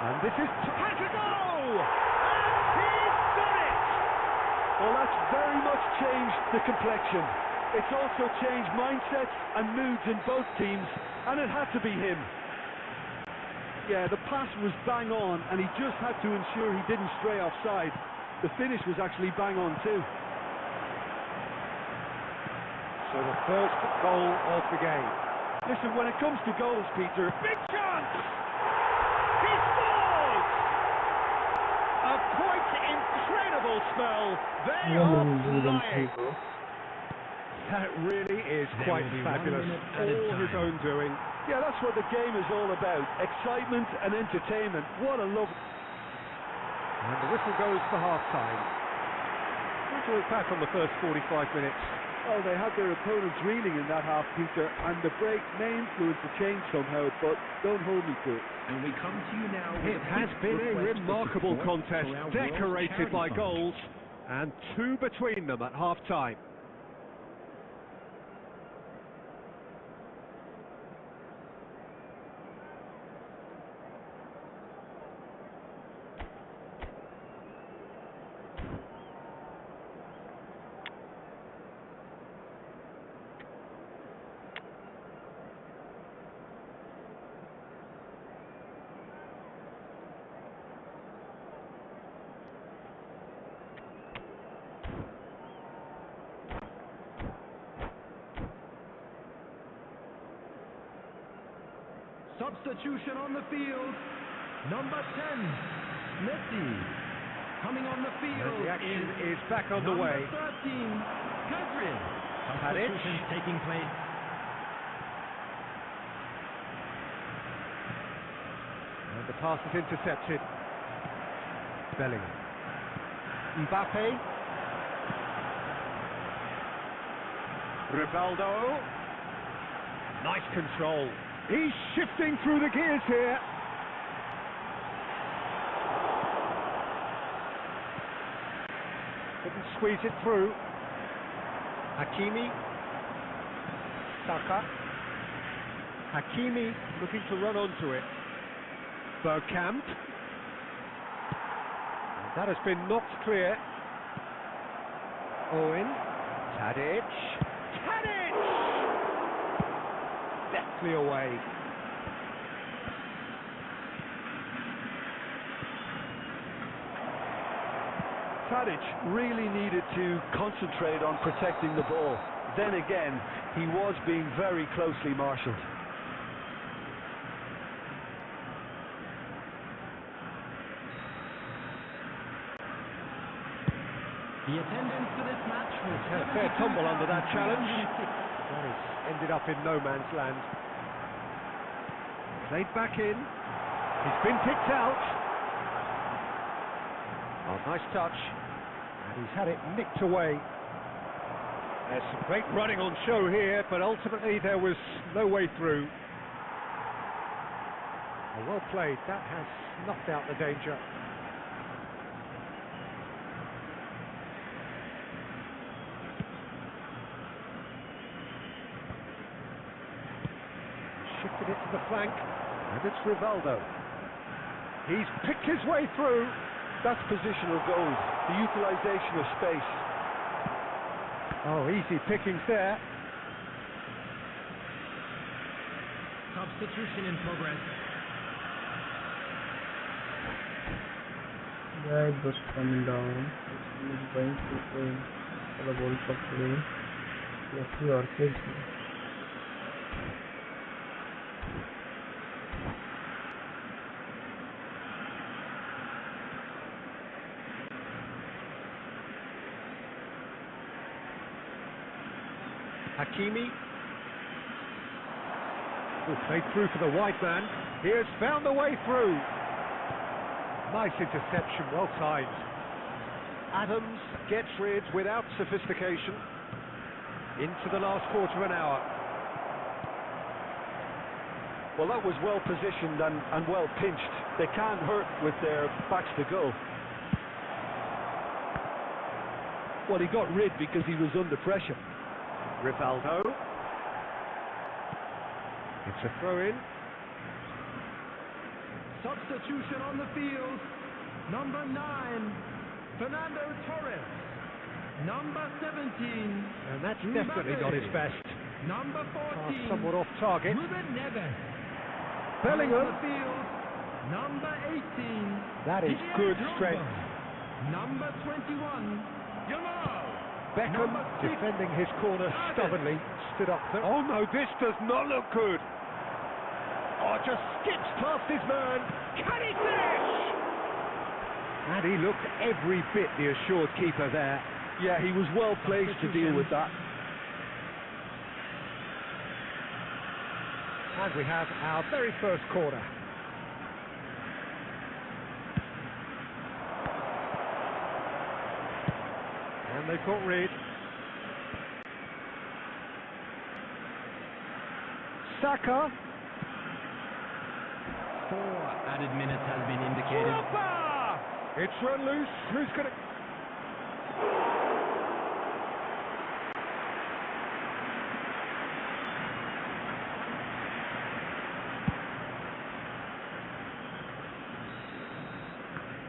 And this is... Has a goal! And he's done it! Well, that's very much changed the complexion. It's also changed mindsets and moods in both teams, and it had to be him. Yeah, the pass was bang on, and he just had to ensure he didn't stray offside. The finish was actually bang on too. So the first goal of the game. Listen, when it comes to goals, Peter, Big chance! He scores! A quite incredible spell. They are flying. That really is quite fabulous. All his own doing. yeah, that's what the game is all about. Excitement and entertainment. What a love. And the whistle goes for half-time. What do you look back on the first 45 minutes? Oh, they had their opponents reeling in that half, Peter, and the break may influence the change somehow, but don't hold me to it. And we come to you now with It has been a remarkable contest, decorated by goals, and two between them at half-time. Substitution on the field. Number 10, Messi. Coming on the field. And the action is back on the way. Number 13, Pedri. Substitutions taking place. And the pass is intercepted. Bellingham. Mbappe. Rivaldo. Nice control. He's shifting through the gears here. Couldn't squeeze it through. Hakimi. Saka. Hakimi looking to run onto it. Bergkamp. That has been knocked clear. Owen. Tadic. Tadic! Deftly away. Tadic really needed to concentrate on protecting the ball. Then again, he was being very closely marshalled. The attendance for this match was Had a fair tumble under that challenge. Well, he's ended up in no man's land. Played back in. He's been picked out. Oh, nice touch. And he's had it nicked away. There's some great running on show here, but ultimately there was no way through. Oh, well played. That has knocked out the danger. Shifted it to the flank, and it's Rivaldo. He's picked his way through. That's positional goals, the utilisation of space. Oh, easy pickings there. Substitution in progress. Yeah, it was coming down. It's going to play for the World Cup today. Yes, we are kids. Hakimi. Oh, played through for the wide man. He has found the way through. Nice interception, well timed. Adams gets rid without sophistication. Into the last quarter of an hour. Well, that was well positioned and well pinched. They can't hurt with their backs to goal. Well, he got rid because he was under pressure. Rivaldo. It's a throw-in. Substitution on the field. Number 9, Fernando Torres. Number 17. And that's definitely not his best. Number 14. Somewhat off target. Ruben Neves. Bellingham. On the field. Number 18. That is Didier good Drogba. strength. Number 21. Yamal. Beckham Number 6. defending his corner Got it. stubbornly. Stood up there. Oh no, this does not look good. Oh, just skips past his man. Can he finish? And he looked every bit the assured keeper there. Yeah, he was well placed to deal with that. And we have our very first corner. And they've got rid. Saka. 4 added minutes has been indicated. Drogba! It's run loose. Who's going to...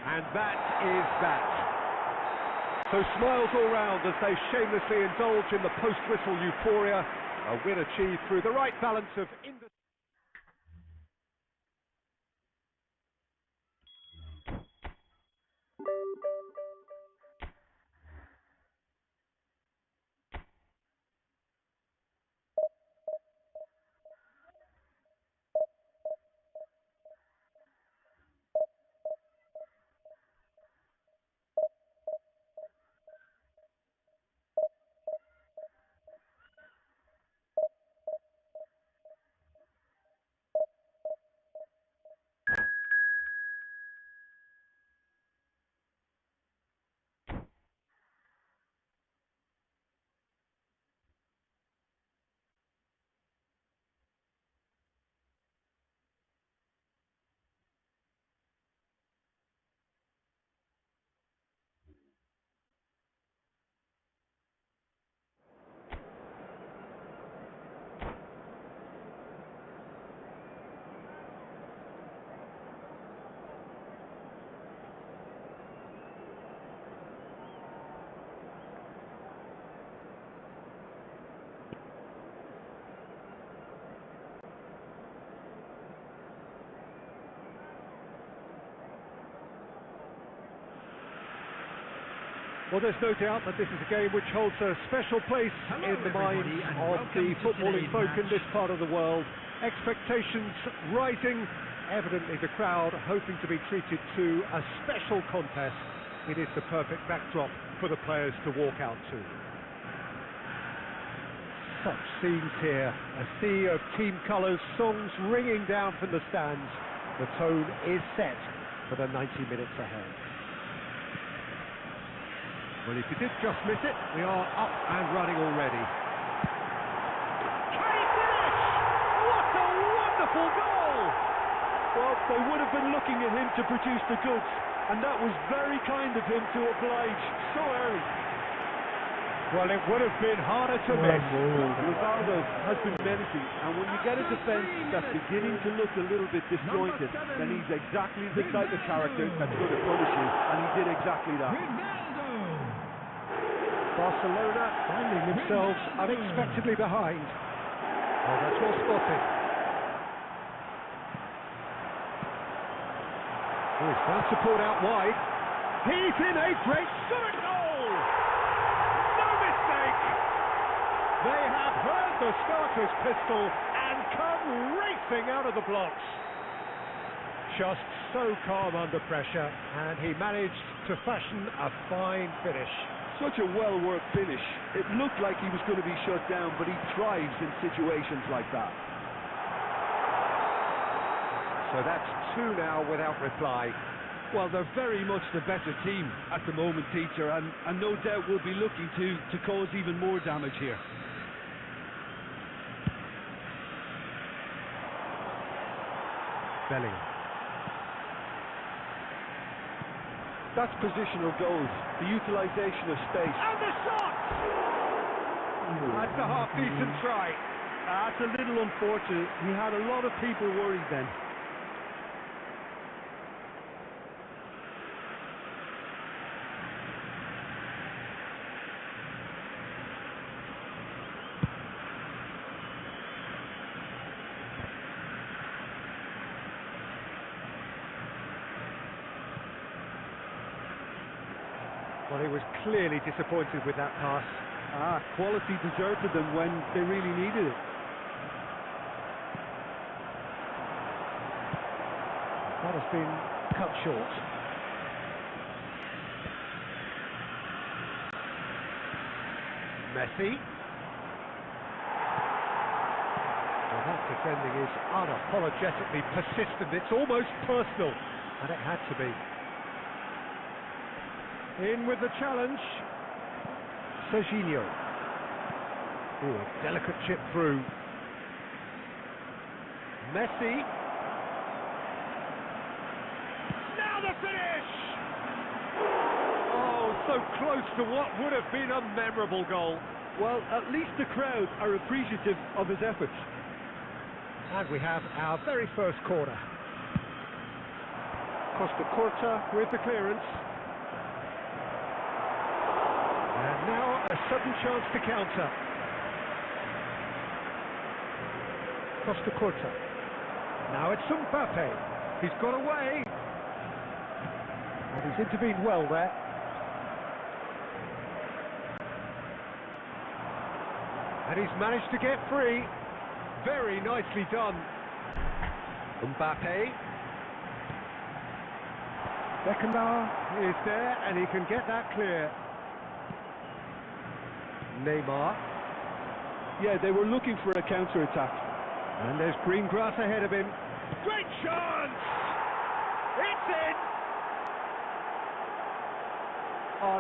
And that is that. So smiles all round as they shamelessly indulge in the post-whistle euphoria. A win achieved through the right balance of... Well, there's no doubt that this is a game which holds a special place Hello, in the minds everybody, and of welcome the to footballing today's folk in match. this part of the world. Expectations rising, evidently the crowd hoping to be treated to a special contest. It is the perfect backdrop for the players to walk out to. Such scenes here, a sea of team colours, songs ringing down from the stands. The tone is set for the 90 minutes ahead. Well, if you did just miss it, we are up and running already. Can he finish? What a wonderful goal! Well, they would have been looking at him to produce the goods, and that was very kind of him to oblige so early. Well, it would have been harder to What a miss. goal. Rivaldo has been menacing, and when you get a defence that's beginning to look a little bit disjointed, then he's exactly the type of character that's going to punish you, and he did exactly that. Barcelona finding themselves unexpectedly behind. Oh, that's well spotted. Oh, he's found support out wide. He's in a great shot goal! No mistake! They have heard the starter's pistol and come racing out of the blocks. Just so calm under pressure, and he managed to fashion a fine finish. Such a well-worked finish. It looked like he was going to be shut down, but he thrives in situations like that. So that's two now without reply. Well, they're very much the better team at the moment, Peter, and no doubt will be looking to cause even more damage here. Bellingham. That's positional goals, the utilisation of space. And the shot! That's a half-decent try. That's a little unfortunate. He had a lot of people worried then. Well, he was clearly disappointed with that pass. Quality deserted them when they really needed it. That has been cut short. Messi. Well, that defending is unapologetically persistent. It's almost personal, and it had to be. In with the challenge. Serginho. Oh, a delicate chip through. Messi. Now the finish! Oh, so close to what would have been a memorable goal. Well, at least the crowd are appreciative of his efforts. And we have our very first corner. Costa Curta with the clearance. And now a sudden chance to counter. Costa Curta. Now it's Mbappe. He's got away. And he's intervened well there. And he's managed to get free. Very nicely done. Mbappe. Beckenbauer is there, and he can get that clear. Neymar. Yeah, they were looking for a counter-attack. And there's green grass ahead of him. Great chance! It's in!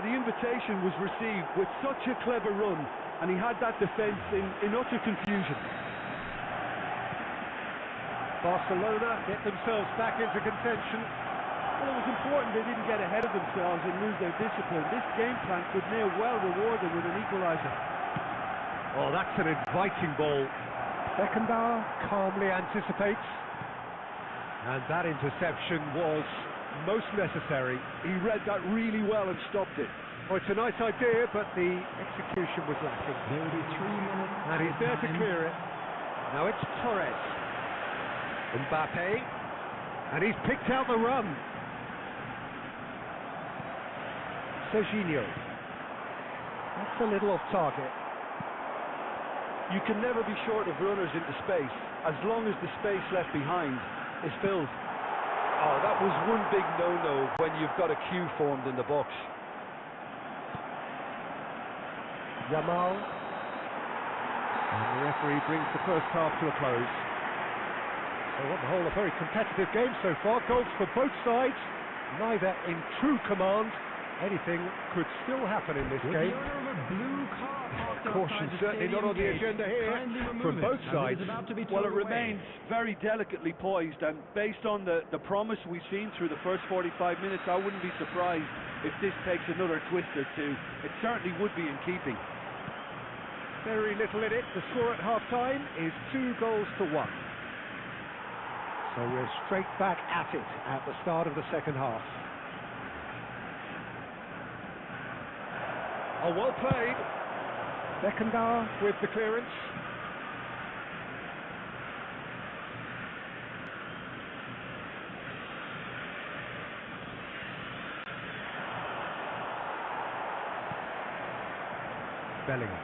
The invitation was received with such a clever run, and he had that defence in utter confusion. Barcelona get themselves back into contention. Well, it was important they didn't get ahead of themselves and lose their discipline. This game plan could now well reward them with an equaliser. Oh, that's an inviting ball. Beckenbauer calmly anticipates. And that interception was most necessary. He read that really well and stopped it. Oh, it's a nice idea, but the execution was lacking. There will be 3 minutes. And he's there to clear it. Now it's Torres. Mbappe. And he's picked out the run. Serginho. That's a little off target. You can never be short of runners into space, as long as the space left behind is filled. Oh, that was one big no-no when you've got a queue formed in the box. Yamal. And the referee brings the first half to a close. So on the whole, a very competitive game so far. Goals for both sides, neither in true command. Anything could still happen in this game. Caution certainly not on the agenda here from both sides. Well, it remains very delicately poised, and based on the promise we've seen through the first 45 minutes, I wouldn't be surprised if this takes another twist or two. It certainly would be in keeping. Very little in it. The score at half-time is 2-1. So we're straight back at it at the start of the second half. Oh, well played. Beckenbauer with the clearance. Bellingham.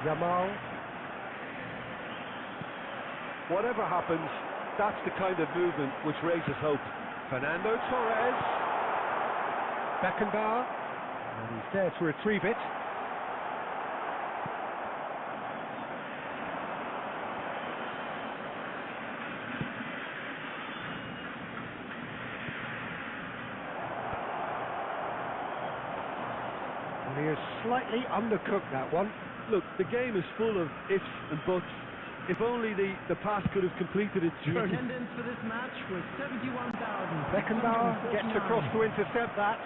Yamal. Whatever happens, that's the kind of movement which raises hope. Fernando Torres. Beckenbauer, and he's there to retrieve it. And he has slightly undercooked that one. Look, the game is full of ifs and buts. If only the pass could have completed its The journey. attendance for this match was 71,000. Beckenbauer gets across to intercept that.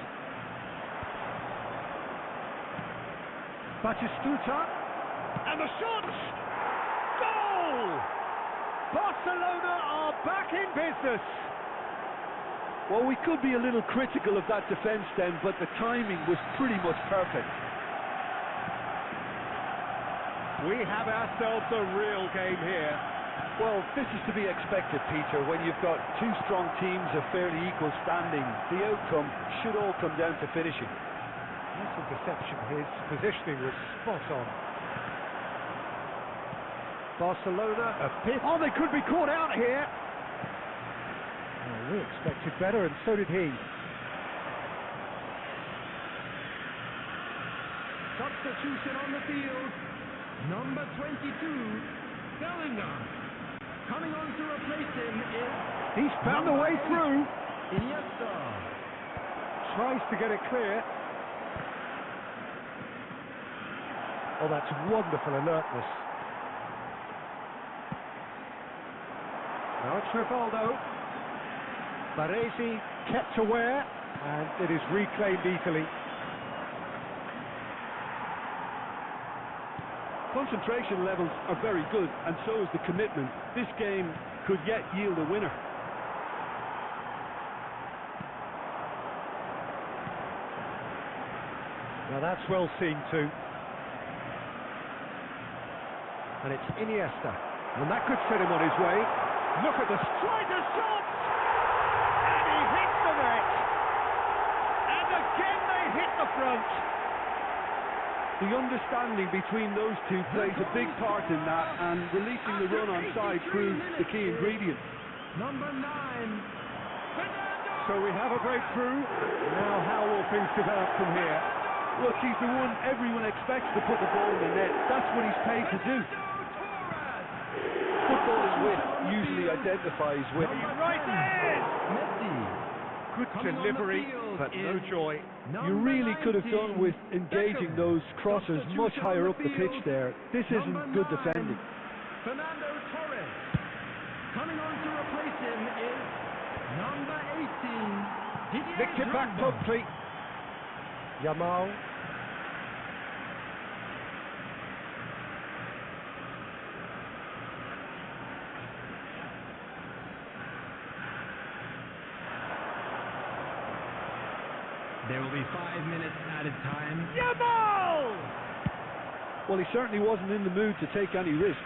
Batistuta, and the shot! Goal! Barcelona are back in business. Well, we could be a little critical of that defence then, but the timing was pretty much perfect. We have ourselves a real game here. Well, this is to be expected, Peter. When you've got two strong teams of fairly equal standing, the outcome should all come down to finishing. That's a perception. His positioning was spot on. Barcelona a bit. Oh, they could be caught out here. Oh, we expected better, and so did he. Substitution on the field. Number 22, Bellingham. Coming on to replace him is... He's found a way through. Iniesta. Tries to get it clear. Oh, that's wonderful alertness. Now it's Rivaldo. Baresi kept aware, and it is reclaimed easily. Concentration levels are very good, and so is the commitment. This game could yet yield a winner. Now that's well seen too. And it's Iniesta. And that could set him on his way. Look at the striker shot! And he hits the net! And again they hit the front! The understanding between those two plays a big part in that, and releasing the run on side proves the key ingredient. Number 9, So we have a breakthrough. Now how will things develop from here? Look, he's the one everyone expects to put the ball in the net. That's what he's paid to do. Footballing wit usually identifies with... Right there! Messi. Good Coming on the delivery, field but no is joy. You really could have done with engaging those crosses much higher up the pitch there. This isn't good defending. Fernando Torres. Coming on to replace him is number 18. Didier Nicked it back Drogba. promptly. Yamal. There will be 5 minutes added time. Yamal! Well, he certainly wasn't in the mood to take any risks.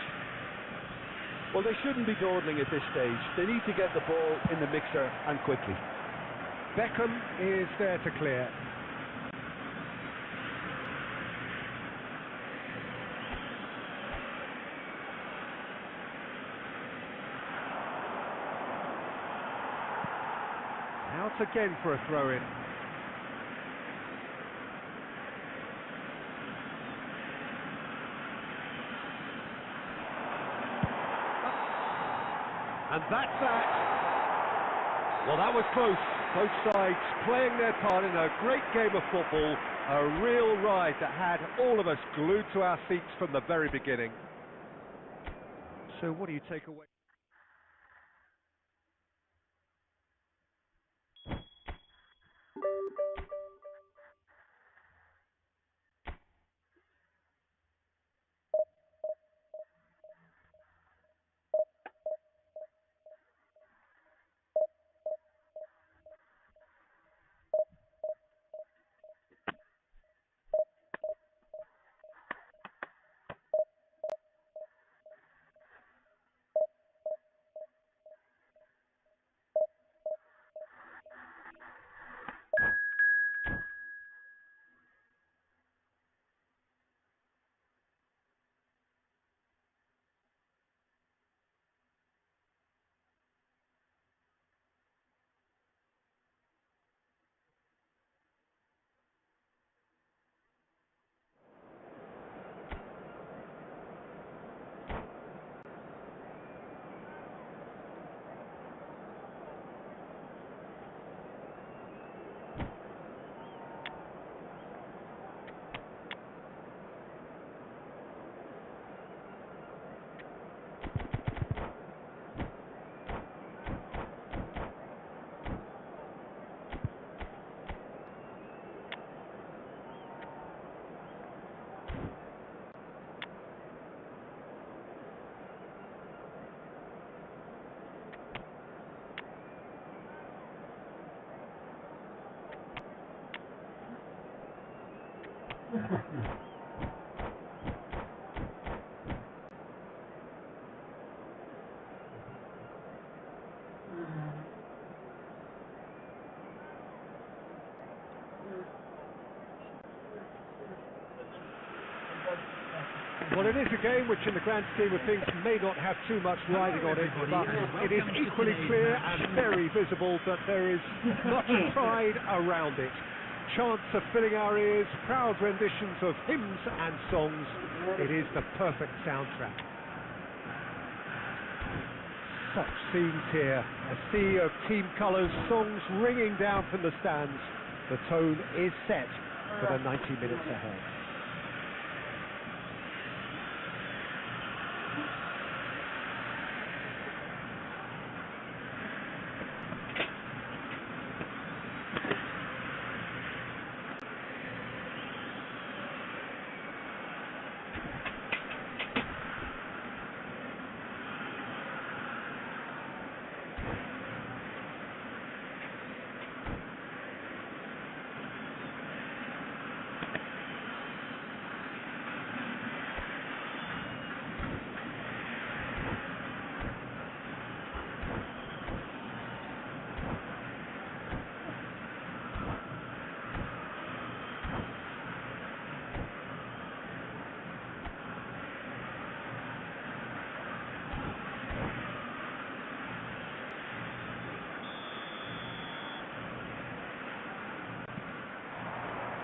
Well, they shouldn't be dawdling at this stage. They need to get the ball in the mixer, and quickly. Beckham is there to clear. Out again for a throw-in. And that's that. Well, that was close. Both sides playing their part in a great game of football. A real ride that had all of us glued to our seats from the very beginning. So what do you take away? Well, it is a game which in the grand scheme of things may not have too much riding on it, but it is equally clear and very visible that there is much pride around it. Chants are filling our ears, proud renditions of hymns and songs. It is the perfect soundtrack. Such scenes here, a sea of team colours, songs ringing down from the stands. The tone is set for the 90 minutes ahead.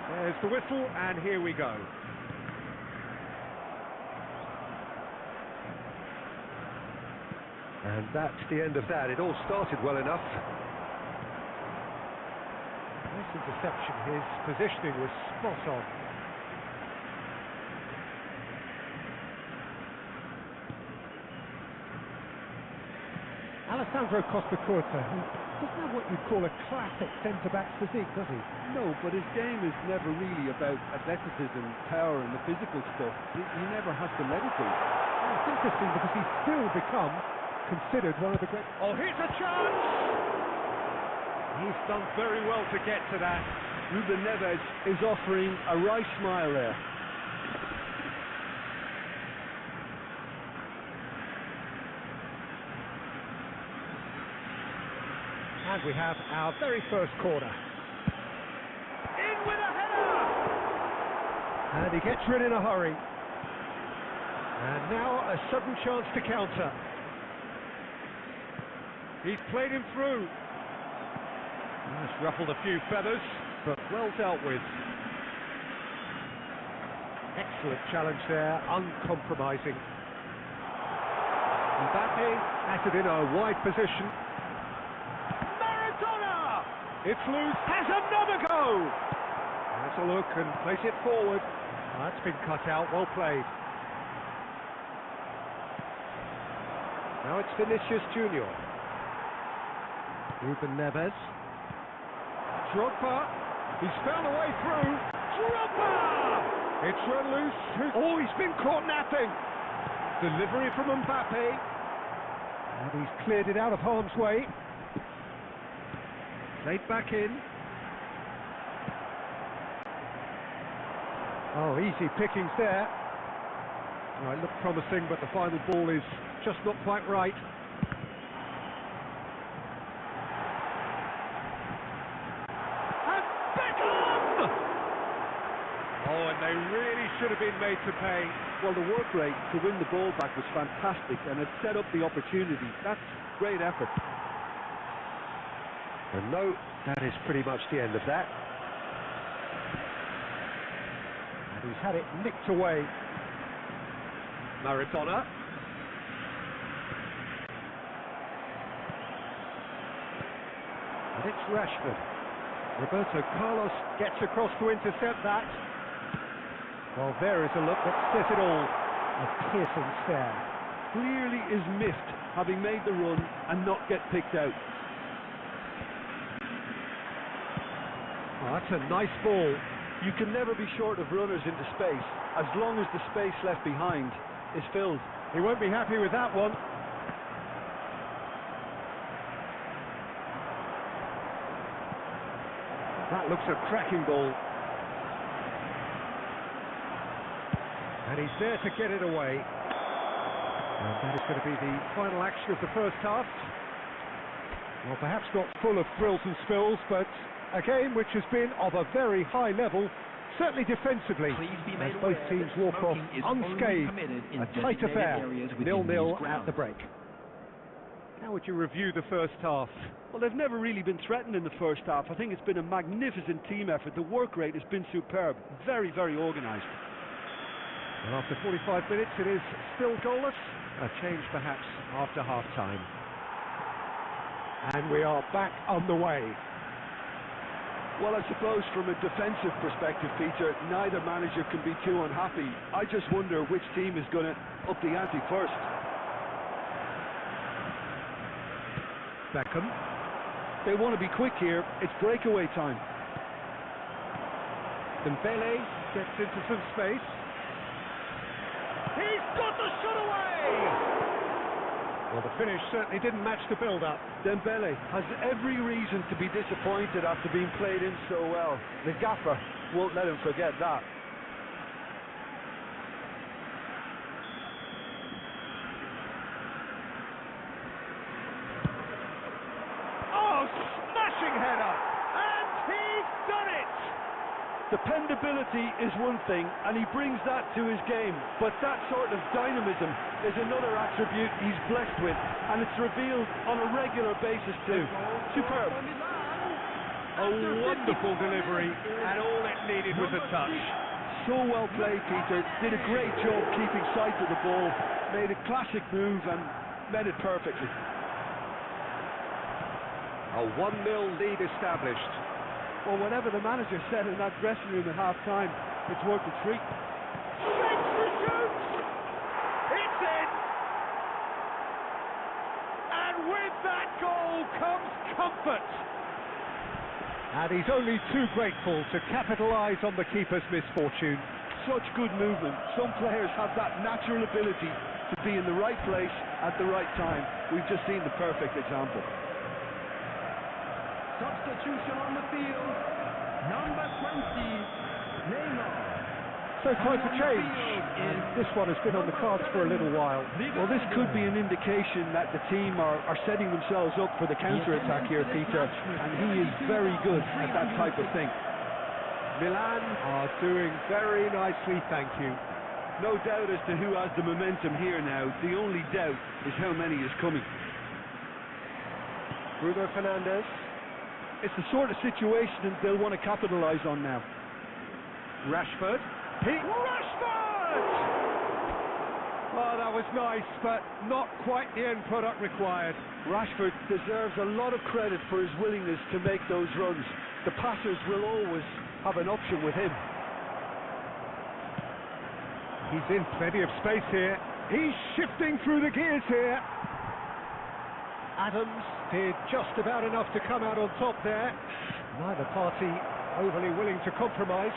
There's the whistle, and here we go. And that's the end of that. It all started well enough. Nice interception. His positioning was spot on. Alessandro Costacurta, who doesn't have what you'd call a classic centre-back physique, does he? No, but his game is never really about athleticism, power and the physical stuff. He never has to let it be. Well, it's interesting because he's still become considered one of the great... Oh, here's a chance! He's done very well to get to that. Ruben Neves is offering a wry smile there. And we have our very first corner. In with a header! And he gets rid in a hurry. And now a sudden chance to counter. He's played him through. Just ruffled a few feathers, but well dealt with. Excellent challenge there, uncompromising. Mbappe has it in a wide position. It's loose, has another go! Let's a look and place it forward. That's been cut out, well played. Now it's Vinicius Junior. Ruben Neves. Drogba, he's found a way through. Drogba! It's run loose. Oh, he's been caught napping. Delivery from Mbappe. And he's cleared it out of harm's way. Played back in. Oh, easy pickings there. Oh, it looked promising, but the final ball is just not quite right. And Beckham! Oh, and they really should have been made to pay. Well, the work rate to win the ball back was fantastic, and it set up the opportunity. That's great effort. And no, that is pretty much the end of that. And he's had it nicked away. Maradona. And it's Rashford. Roberto Carlos gets across to intercept that. Well, there is a look that says it all. A piercing stare. Clearly is missed, having made the run and not get picked out. Oh, that's a nice ball. You can never be short of runners into space, as long as the space left behind is filled. He won't be happy with that one. That looks a cracking ball. And he's there to get it away. And that is going to be the final action of the first half. Well, perhaps not full of thrills and spills, but A game which has been of a very high level, certainly defensively, Please be as made both aware teams that walk off smoking is only unscathed. permitted in A tight designated affair, areas within 0-0 these at the grounds. break. How would you review the first half? Well, they've never really been threatened in the first half. I think it's been a magnificent team effort. The work rate has been superb. Very, very organised. Well, after 45 minutes, it is still goalless. A change, perhaps, after half-time. And we are back on the way. Well, I suppose from a defensive perspective, Peter, neither manager can be too unhappy. I just wonder which team is going to up the ante first. Beckham. They want to be quick here. It's breakaway time. Dembele gets into some space. He's got the shot away! Well, the finish certainly didn't match the build-up. Dembele has every reason to be disappointed after being played in so well. The gaffer won't let him forget that. Oh, smashing header! And he's done it! Dependability is one thing, and he brings that to his game, but that sort of dynamism is another attribute he's blessed with, and it's revealed on a regular basis too. Superb. A wonderful delivery, and all it needed was a touch. So well played, Peter. Did a great job keeping sight of the ball, made a classic move and met it perfectly. A 1-0 lead established. Well, whatever the manager said in that dressing room at half-time, it's worked a treat. Shakes the shoots! It's in! And with that goal comes comfort! And he's only too grateful to capitalise on the keeper's misfortune. Such good movement. Some players have that natural ability to be in the right place at the right time. We've just seen the perfect example. Substitution on the field. Number 20, Neymar. So time for change. And this one has been on the cards for a little while. Well, this could be an indication that the team are setting themselves up for the counter-attack here, Peter, and he is very good at that type of thing. Milan are doing very nicely, thank you. No doubt as to who has the momentum here now. The only doubt is how many is coming. Bruno Fernandes. It's the sort of situation they'll want to capitalise on now. Rashford. Rashford! Oh, that was nice, but not quite the end product required. Rashford deserves a lot of credit for his willingness to make those runs. The passers will always have an option with him. He's in plenty of space here. He's shifting through the gears here. Adams did just about enough to come out on top there. Neither party overly willing to compromise.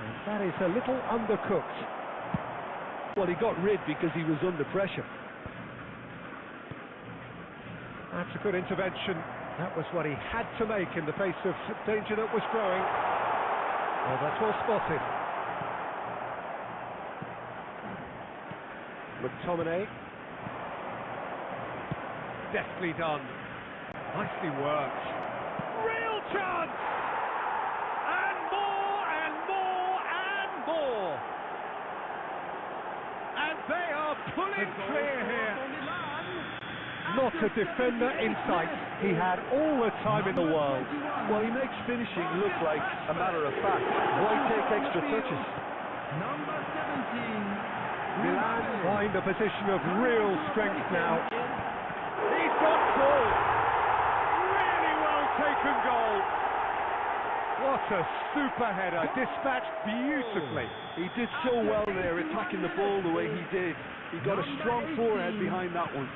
And that is a little undercooked. Well, he got rid because he was under pressure. That's a good intervention. That was what he had to make in the face of danger that was growing. Oh, that's well spotted. McTominay. Deftly done. Nicely worked. Real chance! And more and more and more! And they are pulling clear here. Not a defender in sight. He had all the time in the world. Well, he makes finishing look like a matter of fact. Why take extra touches? Number 17. Milan find a position of real strength now. He's got goal! Really well taken goal! What a super header, dispatched beautifully. He did so well there, attacking the ball the way he did. He got a strong forehead behind that one.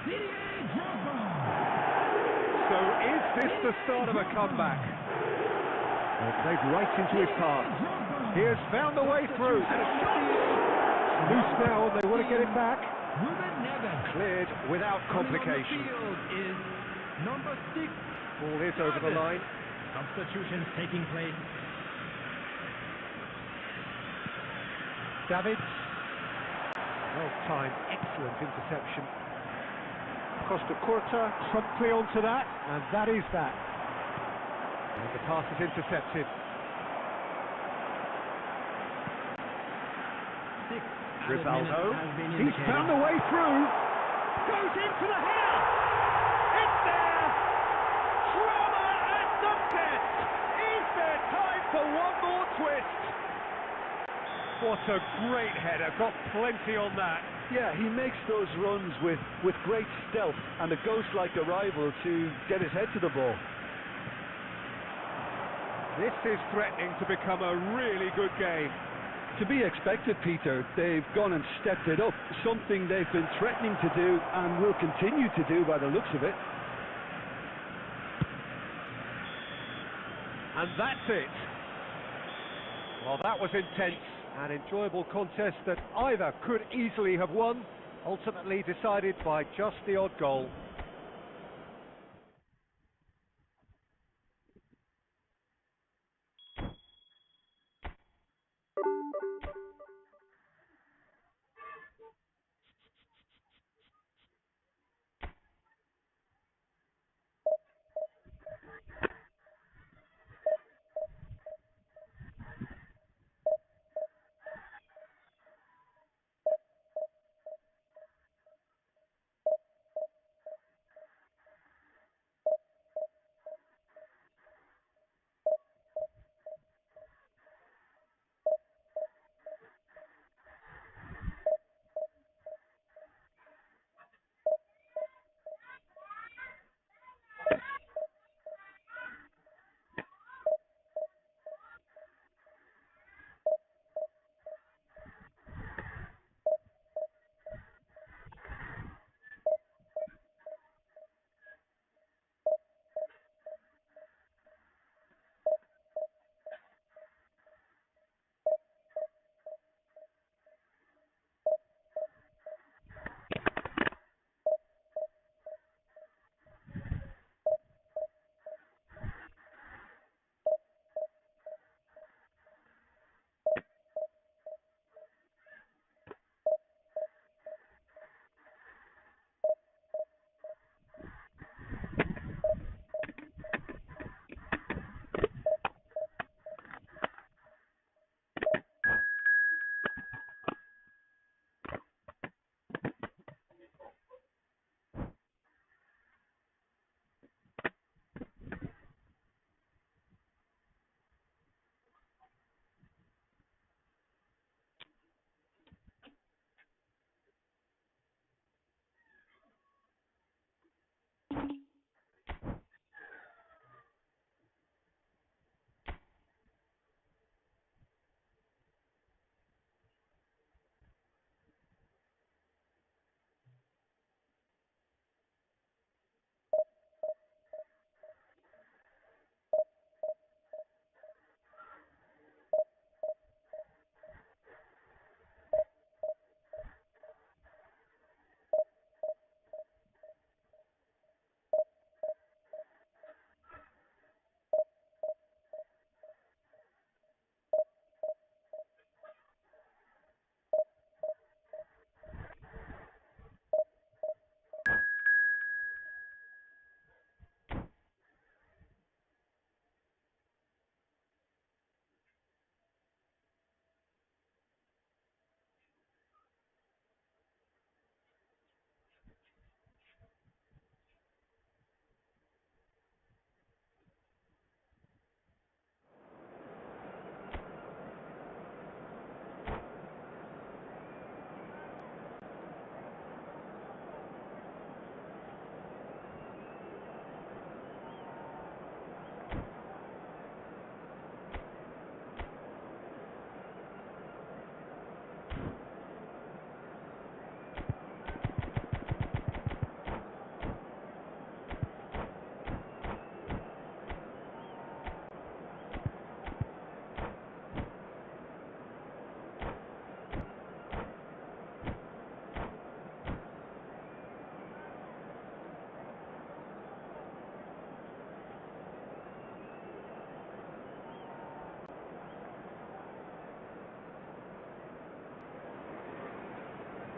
So is this the start of a comeback? Well, played right into his path. He has found the way through. Loose now, and they want to get it back. Cleared without complication. Is number 6. Ball is over the line. Substitutions taking place. Davids. Well timed, excellent interception. Costa Curta promptly onto that, and that is that. And the pass is intercepted. Rivaldo, he's found a way through. Goes in for the header. It's there. Drama at the best. Is there time for one more twist? What a great header, got plenty on that. Yeah, he makes those runs with great stealth and a ghost-like arrival to get his head to the ball. This is threatening to become a really good game. To be expected, Peter. They've gone and stepped it up, something they've been threatening to do and will continue to do by the looks of it. And that's it. Well, that was intense. An enjoyable contest that either could easily have won, ultimately decided by just the odd goal.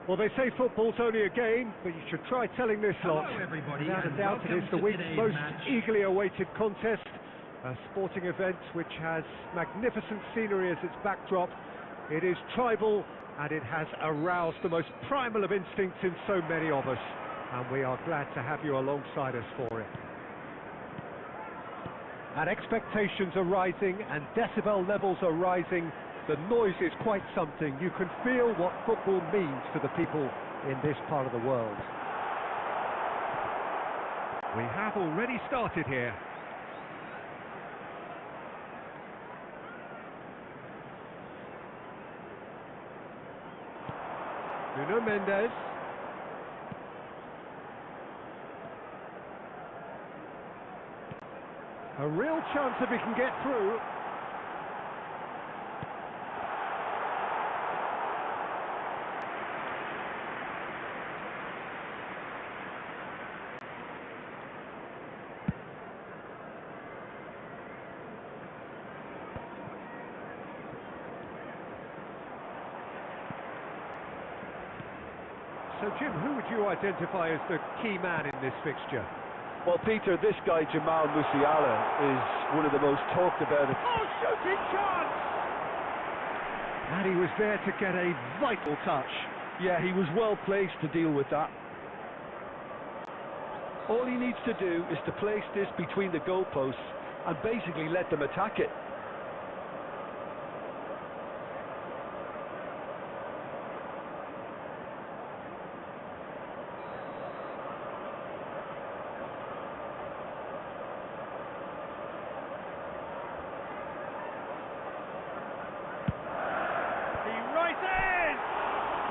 Well, they say football's only a game, but you should try telling this lot. Hello, everybody, Without a and doubt, it welcome is the to week's today's most match. eagerly awaited contest. A sporting event which has magnificent scenery as its backdrop. It is tribal and it has aroused the most primal of instincts in so many of us. And we are glad to have you alongside us for it. And expectations are rising and decibel levels are rising. The noise is quite something. You can feel what football means to the people in this part of the world. We have already started here. Nuno Mendes. A real chance if he can get through. So Jim, who would you identify as the key man in this fixture? Well, Peter, this guy, Jamal Musiala, is one of the most talked about. Oh, shooting chance! And he was there to get a vital touch. Yeah, he was well placed to deal with that. All he needs to do is to place this between the goalposts and basically let them attack it.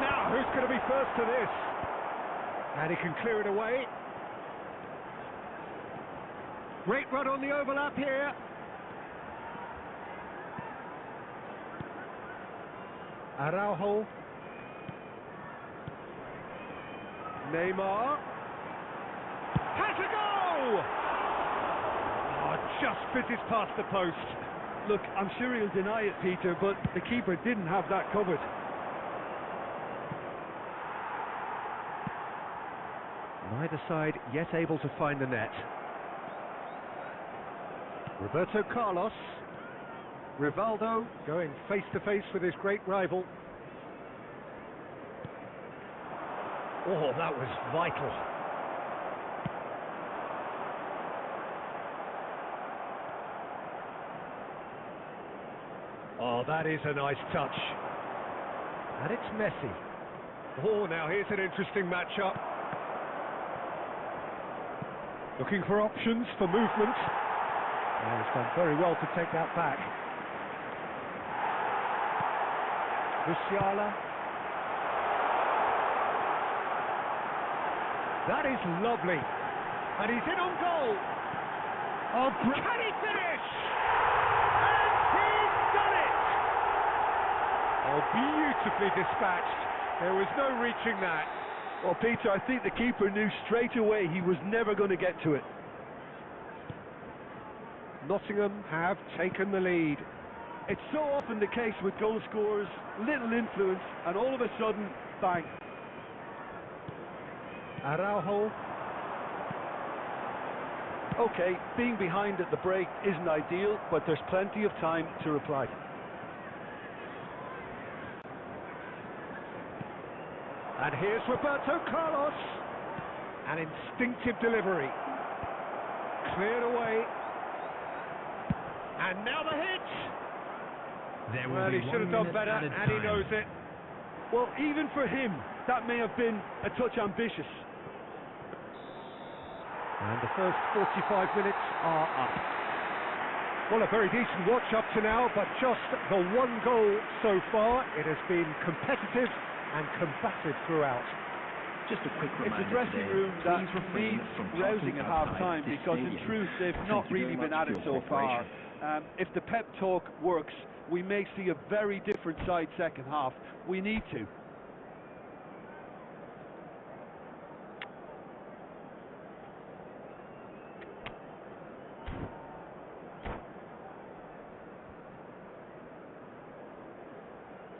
Now, who's going to be first to this? And he can clear it away. Great run on the overlap here. Araujo. Neymar. Has a goal! Oh, just fizzes past the post. Look, I'm sure he'll deny it, Peter, but the keeper didn't have that covered. Neither side yet able to find the net. Roberto Carlos. Rivaldo going face to face with his great rival. Oh, that was vital. Oh, that is a nice touch. And it's Messi. Oh, now here's an interesting matchup. Looking for options for movement. And he's done very well to take that back. Musiala. That is lovely. And he's in on goal. Oh, can he finish? And he's done it! Oh, beautifully dispatched. There was no reaching that. Well, Peter, I think the keeper knew straight away he was never going to get to it. Nottingham have taken the lead. It's so often the case with goal scorers, little influence, and all of a sudden, bang. Araujo. Okay, being behind at the break isn't ideal, but there's plenty of time to reply. And here's Roberto Carlos. An instinctive delivery. Cleared away. And now the hit. Well, he should have done better, and he knows it. Well, even for him, that may have been a touch ambitious. And the first 45 minutes are up. Well, a very decent watch up to now, but just the one goal so far. It has been competitive and combative throughout. Just a quick reminder, it's a dressing room that needs rousing at half-time, because in truth they've not really been at it so far. If the pep talk works, we may see a very different side second half. We need to.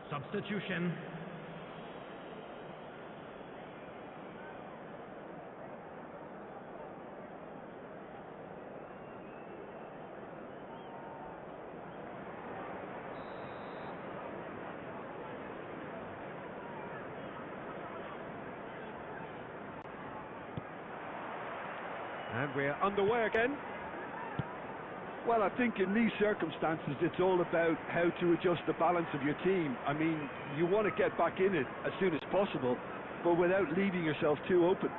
Substitution. And we're underway again. Well, I think in these circumstances, it's all about how to adjust the balance of your team. I mean, you want to get back in it as soon as possible, but without leaving yourself too open.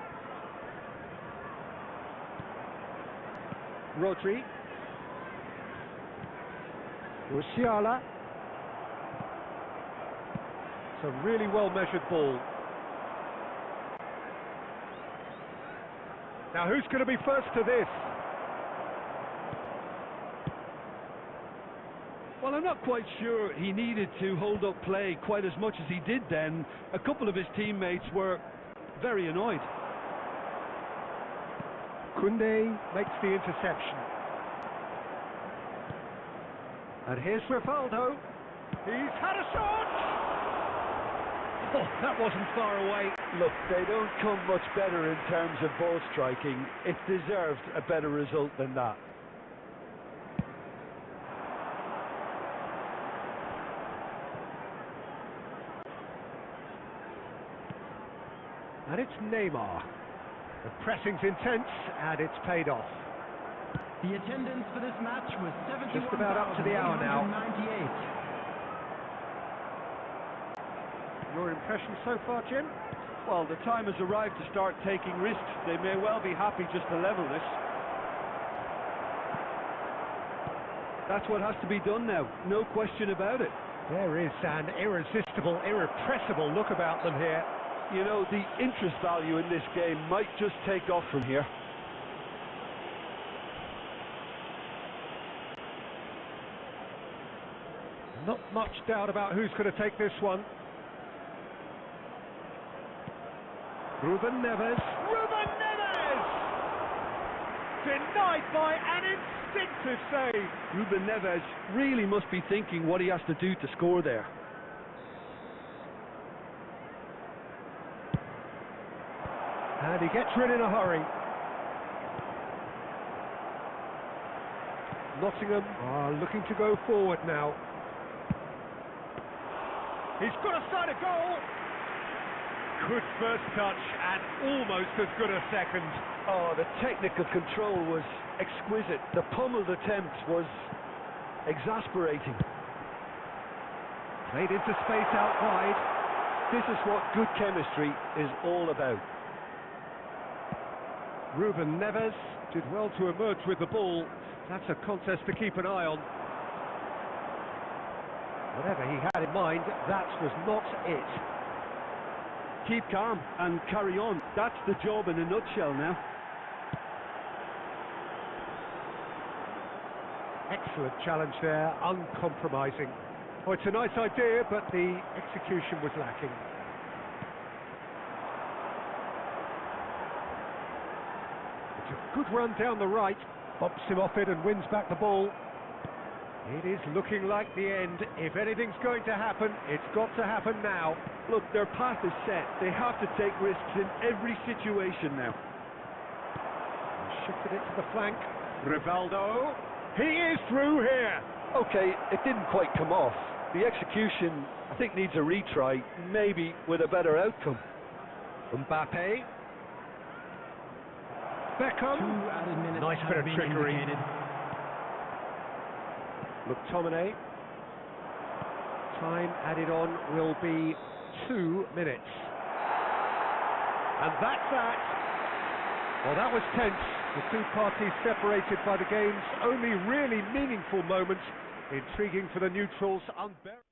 Rodri. Musiala. It's a really well-measured ball. Now, who's going to be first to this? Well, I'm not quite sure he needed to hold up play quite as much as he did then. A couple of his teammates were very annoyed. Koundé makes the interception. And here's Rivaldo. He's had a shot! Oh, that wasn't far away. Look, they don't come much better in terms of ball striking. It deserved a better result than that. And it's Neymar. The pressing's intense, and it's paid off. The attendance for this match was 71,898. Just about up to the hour now. Your impression so far, Jim? Well, the time has arrived to start taking risks. They may well be happy just to level this. That's what has to be done now, no question about it. There is an irresistible, irrepressible look about them here. You know, the interest value in this game might just take off from here. Not much doubt about who's going to take this one. Ruben Neves. Ruben Neves! Denied by an instinctive save. Ruben Neves really must be thinking what he has to do to score there. And he gets rid in a hurry. Nottingham are looking to go forward now. He's got a side of goal. Good first touch and almost as good a second. Oh, the technical control was exquisite. The pummeled attempt was exasperating. Played into space out wide. This is what good chemistry is all about. Ruben Neves did well to emerge with the ball. That's a contest to keep an eye on. Whatever he had in mind, that was not it. Keep calm and carry on. That's the job in a nutshell now. Excellent challenge there, uncompromising. Oh, it's a nice idea, but the execution was lacking. It's a good run down the right, bumps him off it and wins back the ball. It is looking like the end. If anything's going to happen, it's got to happen now. Look, their path is set. They have to take risks in every situation now. Shifted it to the flank. Rivaldo. He is through here. Okay, it didn't quite come off. The execution, I think, needs a retry, maybe with a better outcome. Mbappe. Beckham. 2 added minutes. Nice bit of trickery. Indicated. McTominay. Time added on will be 2 minutes. And that's that. Well, that was tense. The two parties separated by the game's only really meaningful moment. Intriguing for the neutrals, unbearable.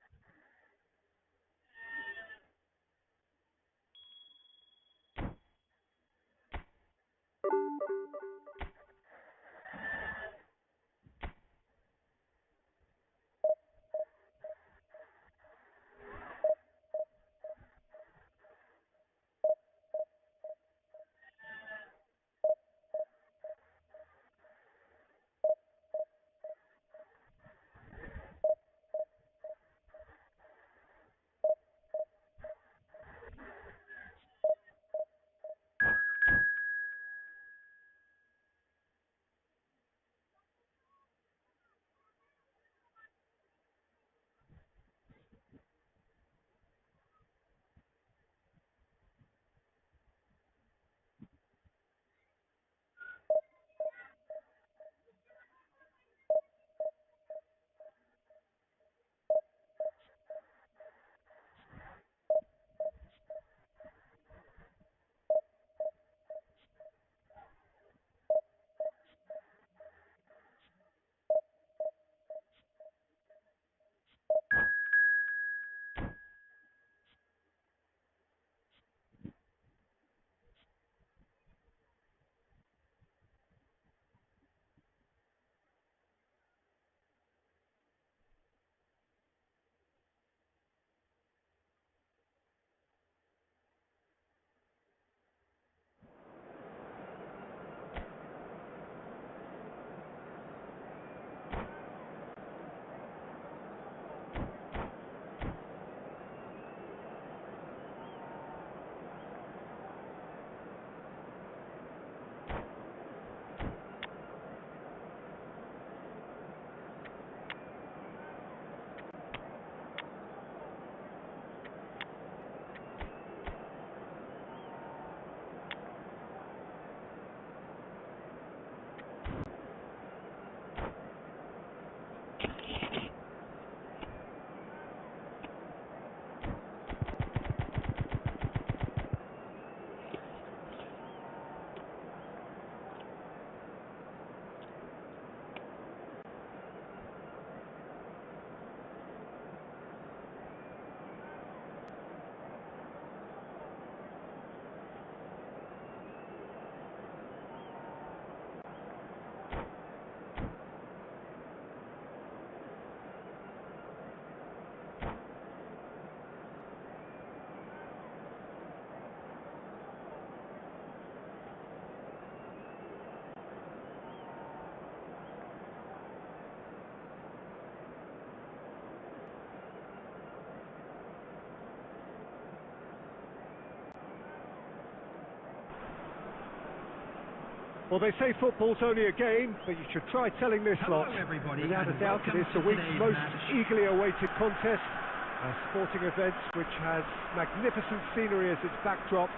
Well, they say football's only a game, but you should try telling this Hello, lot. everybody, Without a and doubt, it welcome is the to week's today's most match. eagerly awaited contest. A sporting event which has magnificent scenery as its backdrop.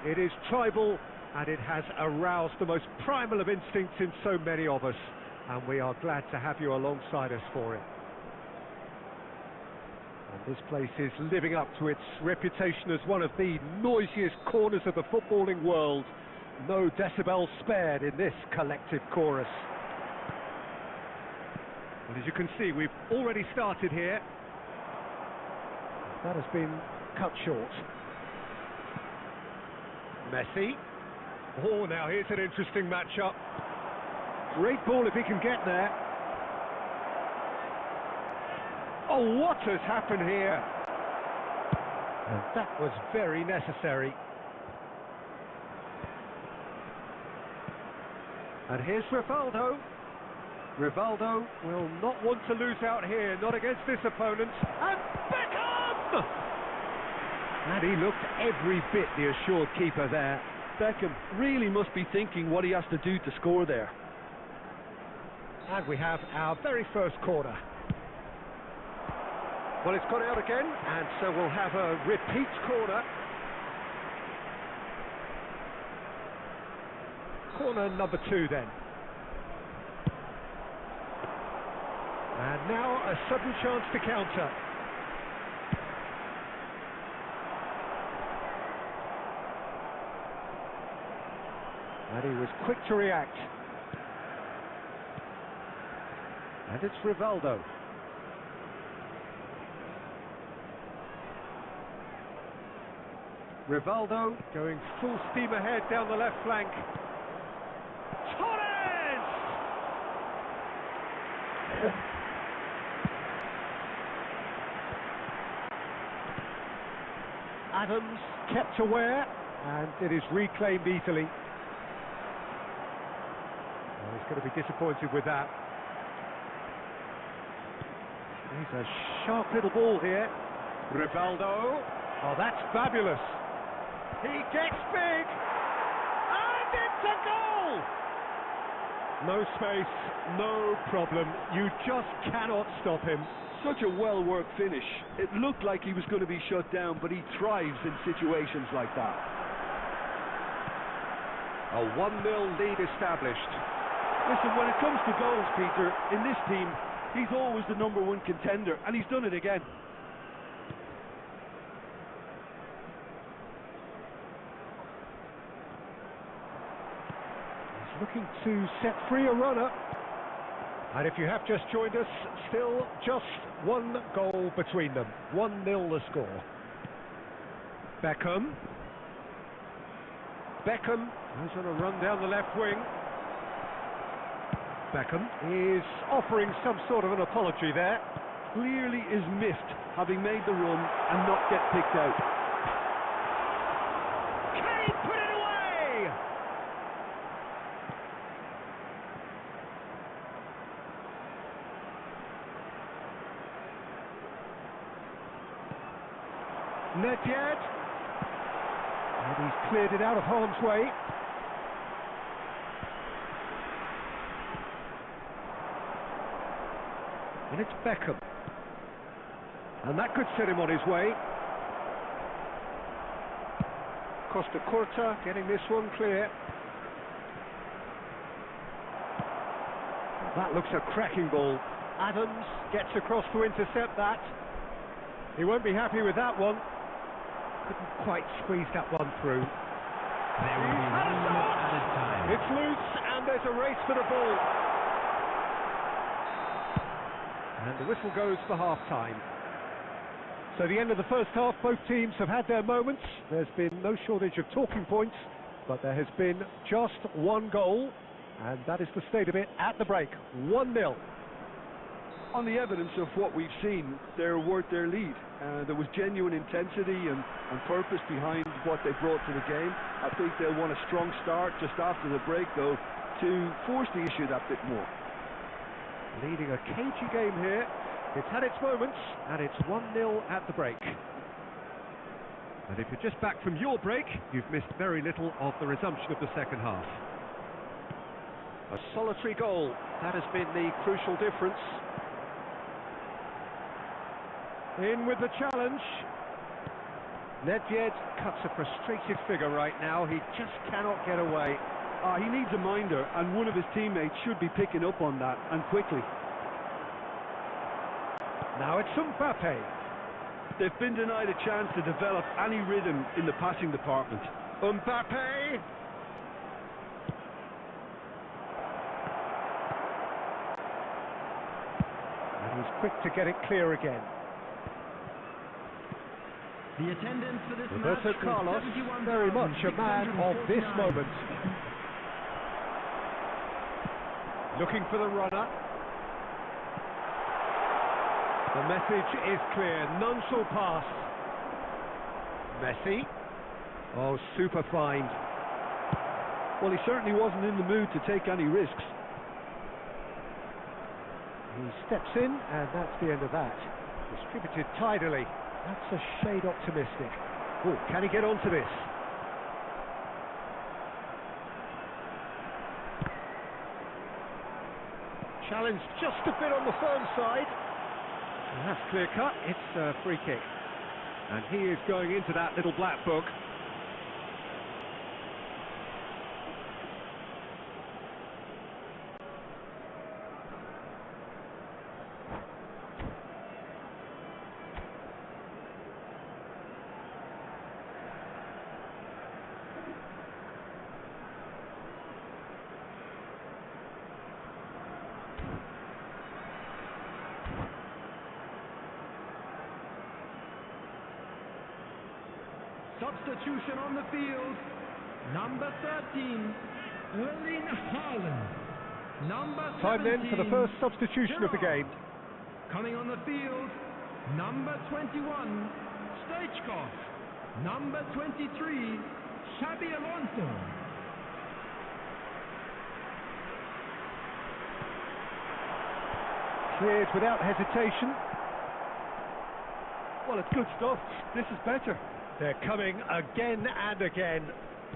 It is tribal, and it has aroused the most primal of instincts in so many of us. And we are glad to have you alongside us for it. And this place is living up to its reputation as one of the noisiest corners of the footballing world. No decibel spared in this collective chorus. And as you can see, we've already started here. That has been cut short. Messi. Oh, now here's an interesting matchup. Great ball if he can get there. Oh, what has happened here? And that was very necessary. And here's Rivaldo. Rivaldo will not want to lose out here, not against this opponent. And Beckham! And he looked every bit the assured keeper there. Beckham really must be thinking what he has to do to score there. And we have our very first corner. Well, it's gone out again, and so we'll have a repeat corner. Corner number 2 then. And now a sudden chance to counter. And he was quick to react. And it's Rivaldo. Rivaldo going full steam ahead down the left flank. Torres! Adams kept aware, and it is reclaimed easily. Well, he's going to be disappointed with that. He's a sharp little ball here. Rivaldo. Oh, that's fabulous. He gets big. And it's a goal! No space, no problem. You just cannot stop him. Such a well-worked finish. It looked like he was going to be shut down, but he thrives in situations like that. A 1-0 lead established. Listen, when it comes to goals, Peter, in this team, he's always the #1 contender, and he's done it again. He's looking to set free a runner. And if you have just joined us, still just 1 goal between them. 1-0 the score. Beckham. Beckham is on a run down the left wing. Beckham is offering some sort of an apology there. Clearly is miffed, having made the run and not get picked out. Can he put it away? Nedved. And he's cleared it out of harm's way. And it's Beckham. And that could set him on his way. Costa Curta getting this one clear. That looks a cracking ball. Adams gets across to intercept that. He won't be happy with that one. Couldn't quite squeeze that one through. There will be 1 minute added time. It's loose, and there's a race for the ball. And the whistle goes for half-time. So the end of the first half, both teams have had their moments. There's been no shortage of talking points, but there has been just 1 goal, and that is the state of it at the break. 1-0. On the evidence of what we've seen, they're worth their lead. There was genuine intensity and purpose behind what they brought to the game. I think they'll want a strong start just after the break, though, to force the issue that bit more. Leading a cagey game here. It's had its moments, and it's 1-0 at the break. And if you're just back from your break, you've missed very little of the resumption of the second half. A solitary goal, that has been the crucial difference. In with the challenge. Nedved cuts a frustrated figure right now. He just cannot get away. He needs a minder, and one of his teammates should be picking up on that, and quickly. Now it's Mbappe. They've been denied a chance to develop any rhythm in the passing department. Mbappe. And he's quick to get it clear again. The attendance for this Roberto match Carlos, was very much a man of this 71,649. moment. Looking for the runner. The message is clear, none shall pass. Messi. Oh, super find. Well, he certainly wasn't in the mood to take any risks. He steps in, and that's the end of that. Distributed tidily. That's a shade optimistic. Oh, can he get onto this? Challenge just a bit on the firm side. And that's clear cut. It's a free kick. And he is going into that little black book. Substitution on the field. Number 13, Erling Haaland. Number 17, Time then for the first substitution of the Gerrard. game. Coming on the field, number 21, Stoichkov. Number 23, Xabi Alonso. Cleared without hesitation. Well, it's good stuff. This is better. They're coming again and again.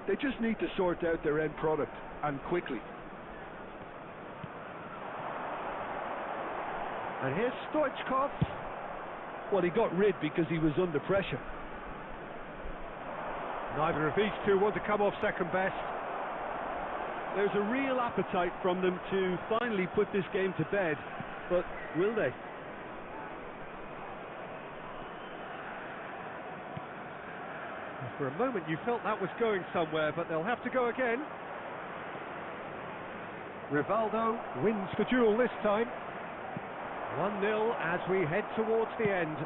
They just need to sort out their end product, and quickly. And here's Stoichkov. Well, he got rid because he was under pressure. Neither of these two want to come off second best. There's a real appetite from them to finally put this game to bed, but will they? For a moment you felt that was going somewhere, but they'll have to go again. Rivaldo wins the duel this time. 1-0 as we head towards the end.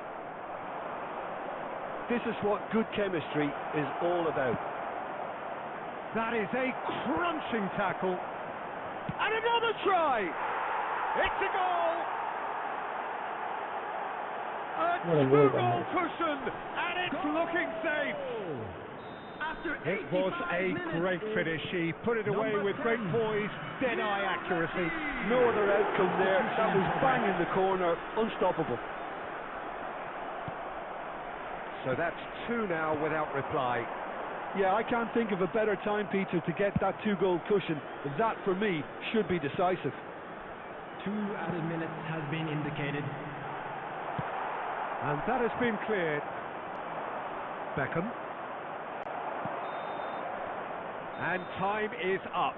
This is what good chemistry is all about. That is a crunching tackle. And another try! It's a goal! A What a goal, two-goal man. cushion, and it's looking safe. After It was 85 a minutes, great finish. He put it away Number with great 10, poise, dead-eye accuracy. No other outcome there. That was bang in the corner, unstoppable. So that's two now without reply. Yeah, I can't think of a better time, Peter, to get that two-goal cushion. That, for me, should be decisive. 2 added minutes has been indicated. And that has been cleared. Beckham. And time is up.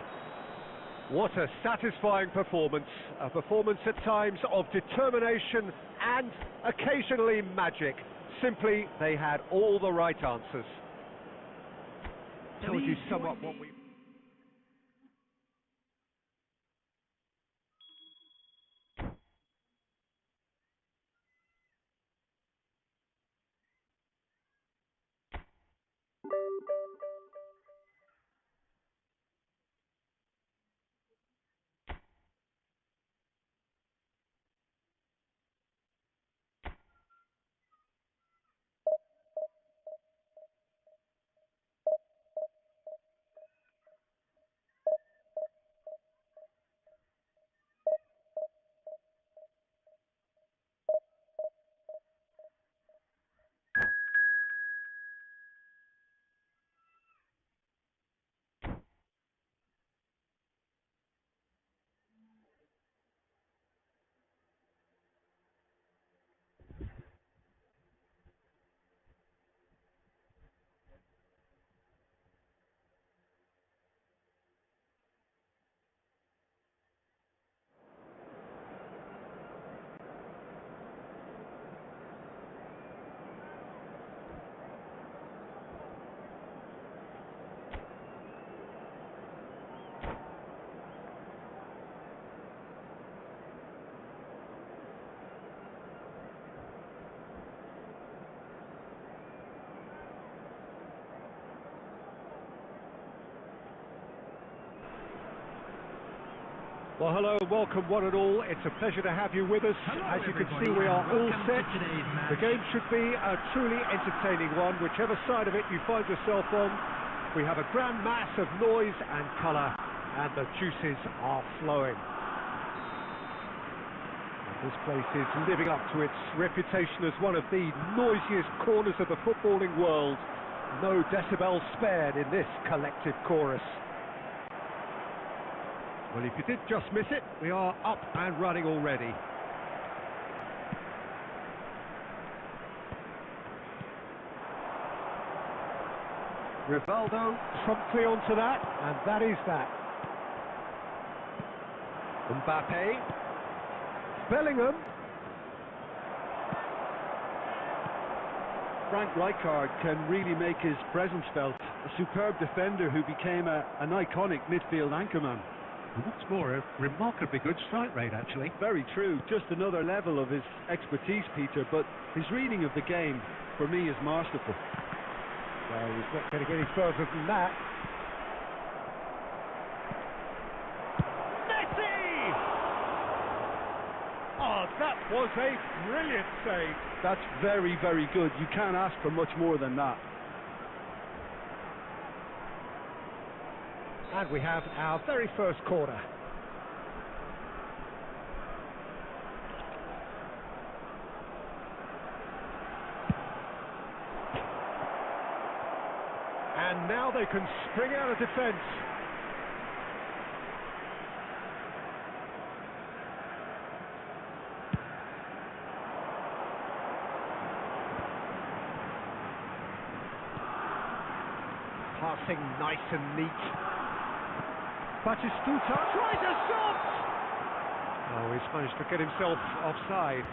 What a satisfying performance. A performance at times of determination and occasionally magic. Simply, they had all the right answers. Tells you somewhat what we... Well, hello and welcome one and all. It's a pleasure to have you with us. Hello, As you can everybody, see, we are and all welcome set. to today's match. The game should be a truly entertaining one, whichever side of it you find yourself on. We have a grand mass of noise and colour, and the juices are flowing. And this place is living up to its reputation as one of the noisiest corners of the footballing world. No decibel spared in this collective chorus. Well, if you did just miss it, we are up and running already. Rivaldo promptly onto that, and that is that. Mbappe. Bellingham. Frank Rijkaard can really make his presence felt. A superb defender who became an iconic midfield anchorman. What's more, a remarkably good strike rate, actually. Very true, just another level of his expertise, Peter, but his reading of the game, for me, is masterful. Well, he's not going to get any further than that. Messi! Oh, that was a brilliant save. That's very, very good. You can't ask for much more than that. And we have our very first corner. And now they can spring out of defence. Passing nice and neat. Batistuta tries a shot! Oh, he's managed to get himself offside.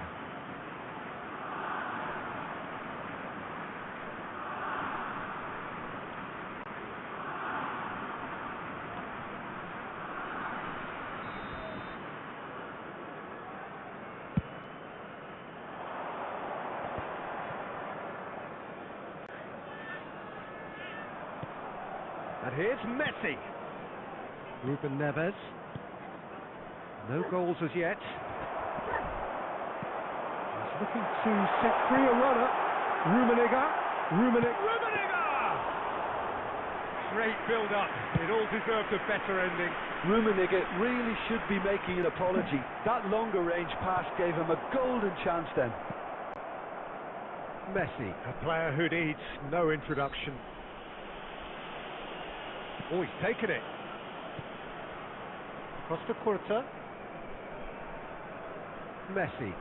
And here's Messi. Ruben Neves. No goals as yet. He's looking to set free a runner. Rummenigge. Great build-up. It all deserved a better ending. Rummenigge really should be making an apology. That longer range pass gave him a golden chance then. Messi, a player who needs no introduction. Oh, he's taken it. Costa Curta. Messi.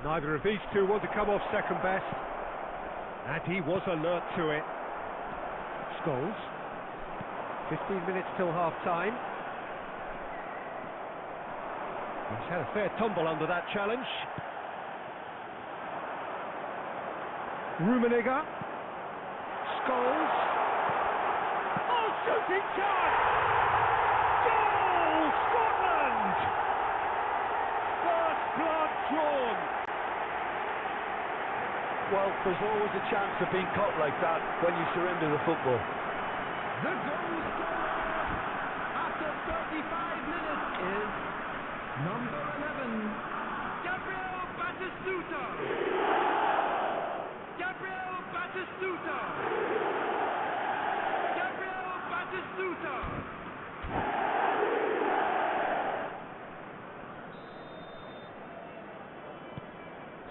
Neither of these two want to come off second best. And he was alert to it. Scholes. 15 minutes till half-time. He's had a fair tumble under that challenge. Rummenigge. Scholes. Oh, shooting chance! Goal, Scotland! First blood drawn. Well, there's always a chance of being caught like that when you surrender the football. The goal scorer after 35 minutes is number 11, Gabriel Batistuta. Gabriel Batistuta. Gabriel Batistuta.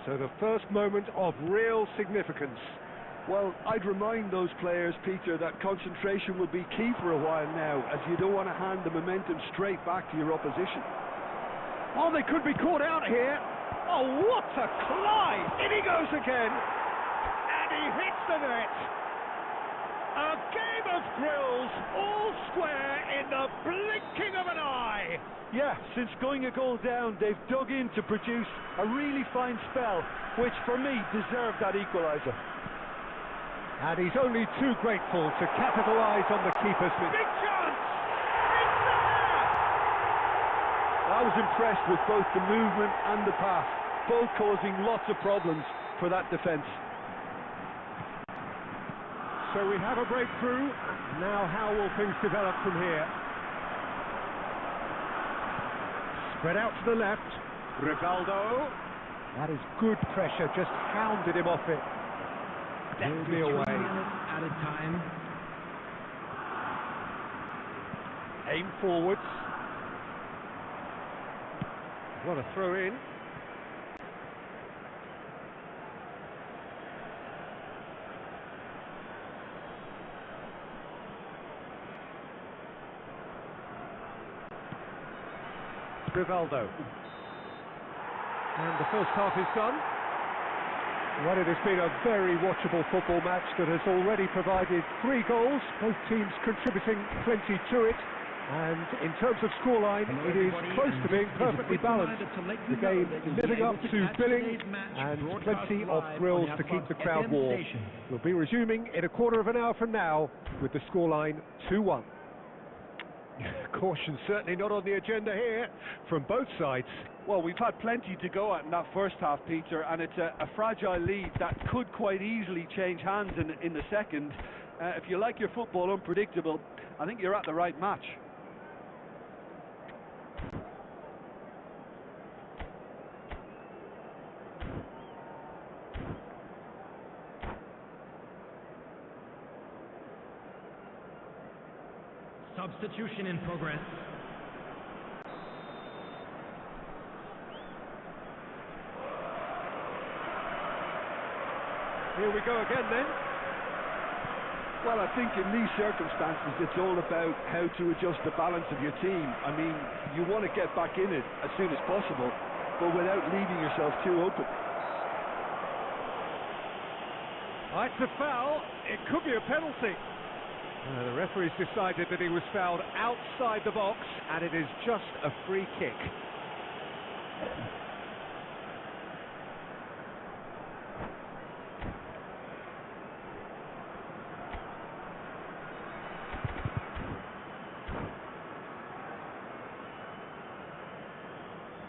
So the first moment of real significance. Well, I'd remind those players, Peter, that concentration will be key for a while now, as you don't want to hand the momentum straight back to your opposition. Oh, they could be caught out here. Oh, what a climb! In he goes again. And he hits the net. A game of thrills, all square in the blinking of an eye. Yeah, since going a goal down, they've dug in to produce a really fine spell, which for me deserved that equaliser. And he's only too grateful to capitalise on the keeper's miss. Big chance! It's there! I was impressed with both the movement and the pass, both causing lots of problems for that defence. So we have a breakthrough. Now how will things develop from here? Spread out to the left. Rivaldo. That is good pressure, just hounded him off it. Deftly away. 3 minutes at a time. Aim forwards. What a throw in. Rivaldo. And the first half is done. Well, it has been a very watchable football match that has already provided 3 goals, both teams contributing plenty to it. And in terms of scoreline, it is close to being perfectly balanced. The game living up to billing and plenty of thrills to keep the crowd warm. We'll be resuming in a quarter of an hour from now with the scoreline 2-1. Caution certainly not on the agenda here from both sides. Well, we've had plenty to go at in that first half, Peter, and it's a fragile lead that could quite easily change hands in the second. If you like your football unpredictable, I think you're at the right match. Substitution in progress. Here we go again then. Well, I think in these circumstances it's all about how to adjust the balance of your team. I mean, you want to get back in it as soon as possible, but without leaving yourself too open. It's a foul. It could be a penalty. The referee's decided that he was fouled outside the box, and it is just a free kick.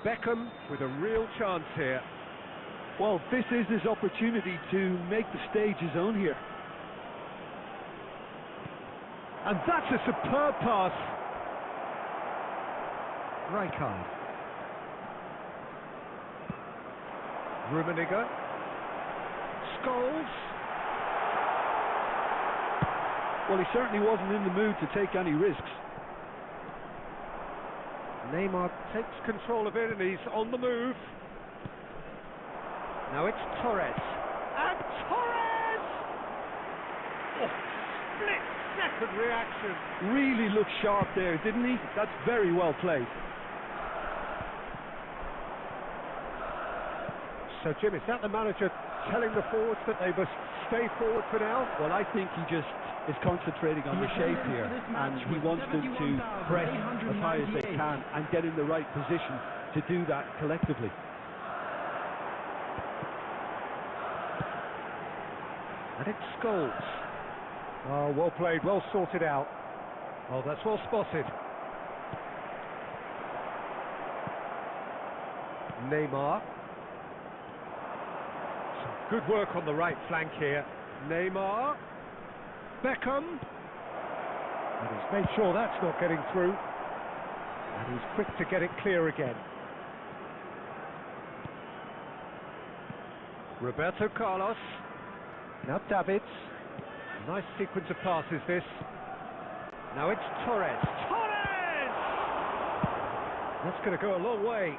Beckham with a real chance here. Well, this is his opportunity to make the stage his own here. And that's a superb pass. Rijkaard. Rummenigge. Scholes. Well, he certainly wasn't in the mood to take any risks. Neymar takes control of it and he's on the move. Now it's Torres. And Torres! Oh, split-second reaction. Really looked sharp there, didn't he? That's very well played. So, Jim, is that the manager telling the forwards that they must stay forward for now? Well, I think he just is concentrating on the shape here, and he wants them to press as high as they can and get in the right position to do that collectively. And it's Scholes. Oh, well played, well sorted out. Oh, that's well spotted. Neymar. Some good work on the right flank here. Neymar. Beckham. And he's made sure that's not getting through. And he's quick to get it clear again. Roberto Carlos. Now Davids. Nice sequence of passes this. Now it's Torres. Torres! That's going to go a long way.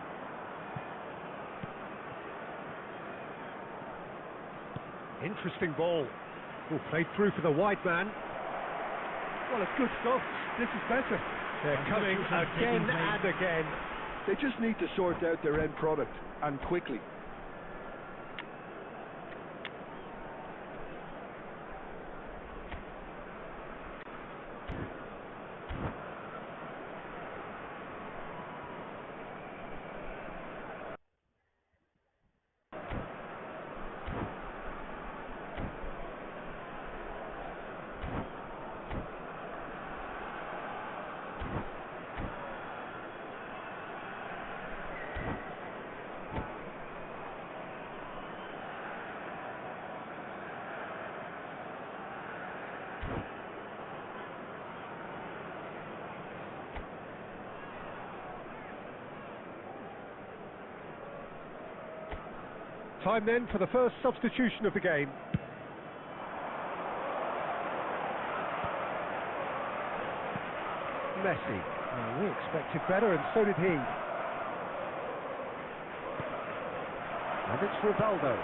Interesting ball. Oh, played through for the wide man. Well, it's good stuff. This is better. They're coming again and again. They just need to sort out their end product, and quickly. Time then for the first substitution of the game. Messi. We expected better, and so did he. And it's Rivaldo.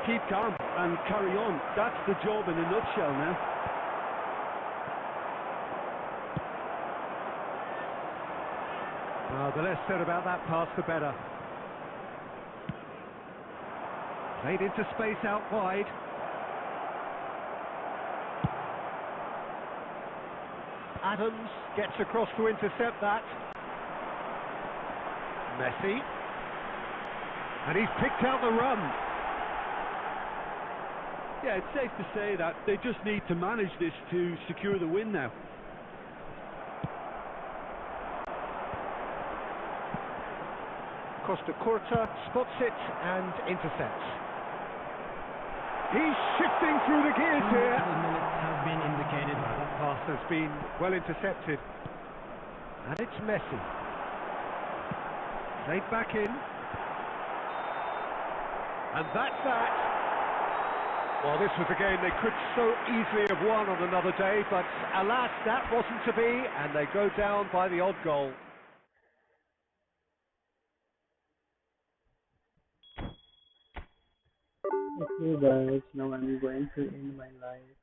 Keep calm and carry on. That's the job in a nutshell now. The less said about that pass, the better. Played into space out wide. Adams gets across to intercept that. Messi. And he's picked out the run. Yeah, it's safe to say that they just need to manage this to secure the win now. Costa Curta spots it and intercepts. He's shifting through the gears here. Minutes has been indicated. That pass has been well intercepted. And it's Messi. Played back in. And that's that. Well, this was a game they could so easily have won on another day, but alas, that wasn't to be, and they go down by the odd goal. Okay guys, now I'm going to end my live.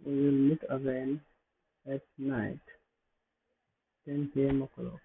We will meet again at night, 10 p.m. o'clock.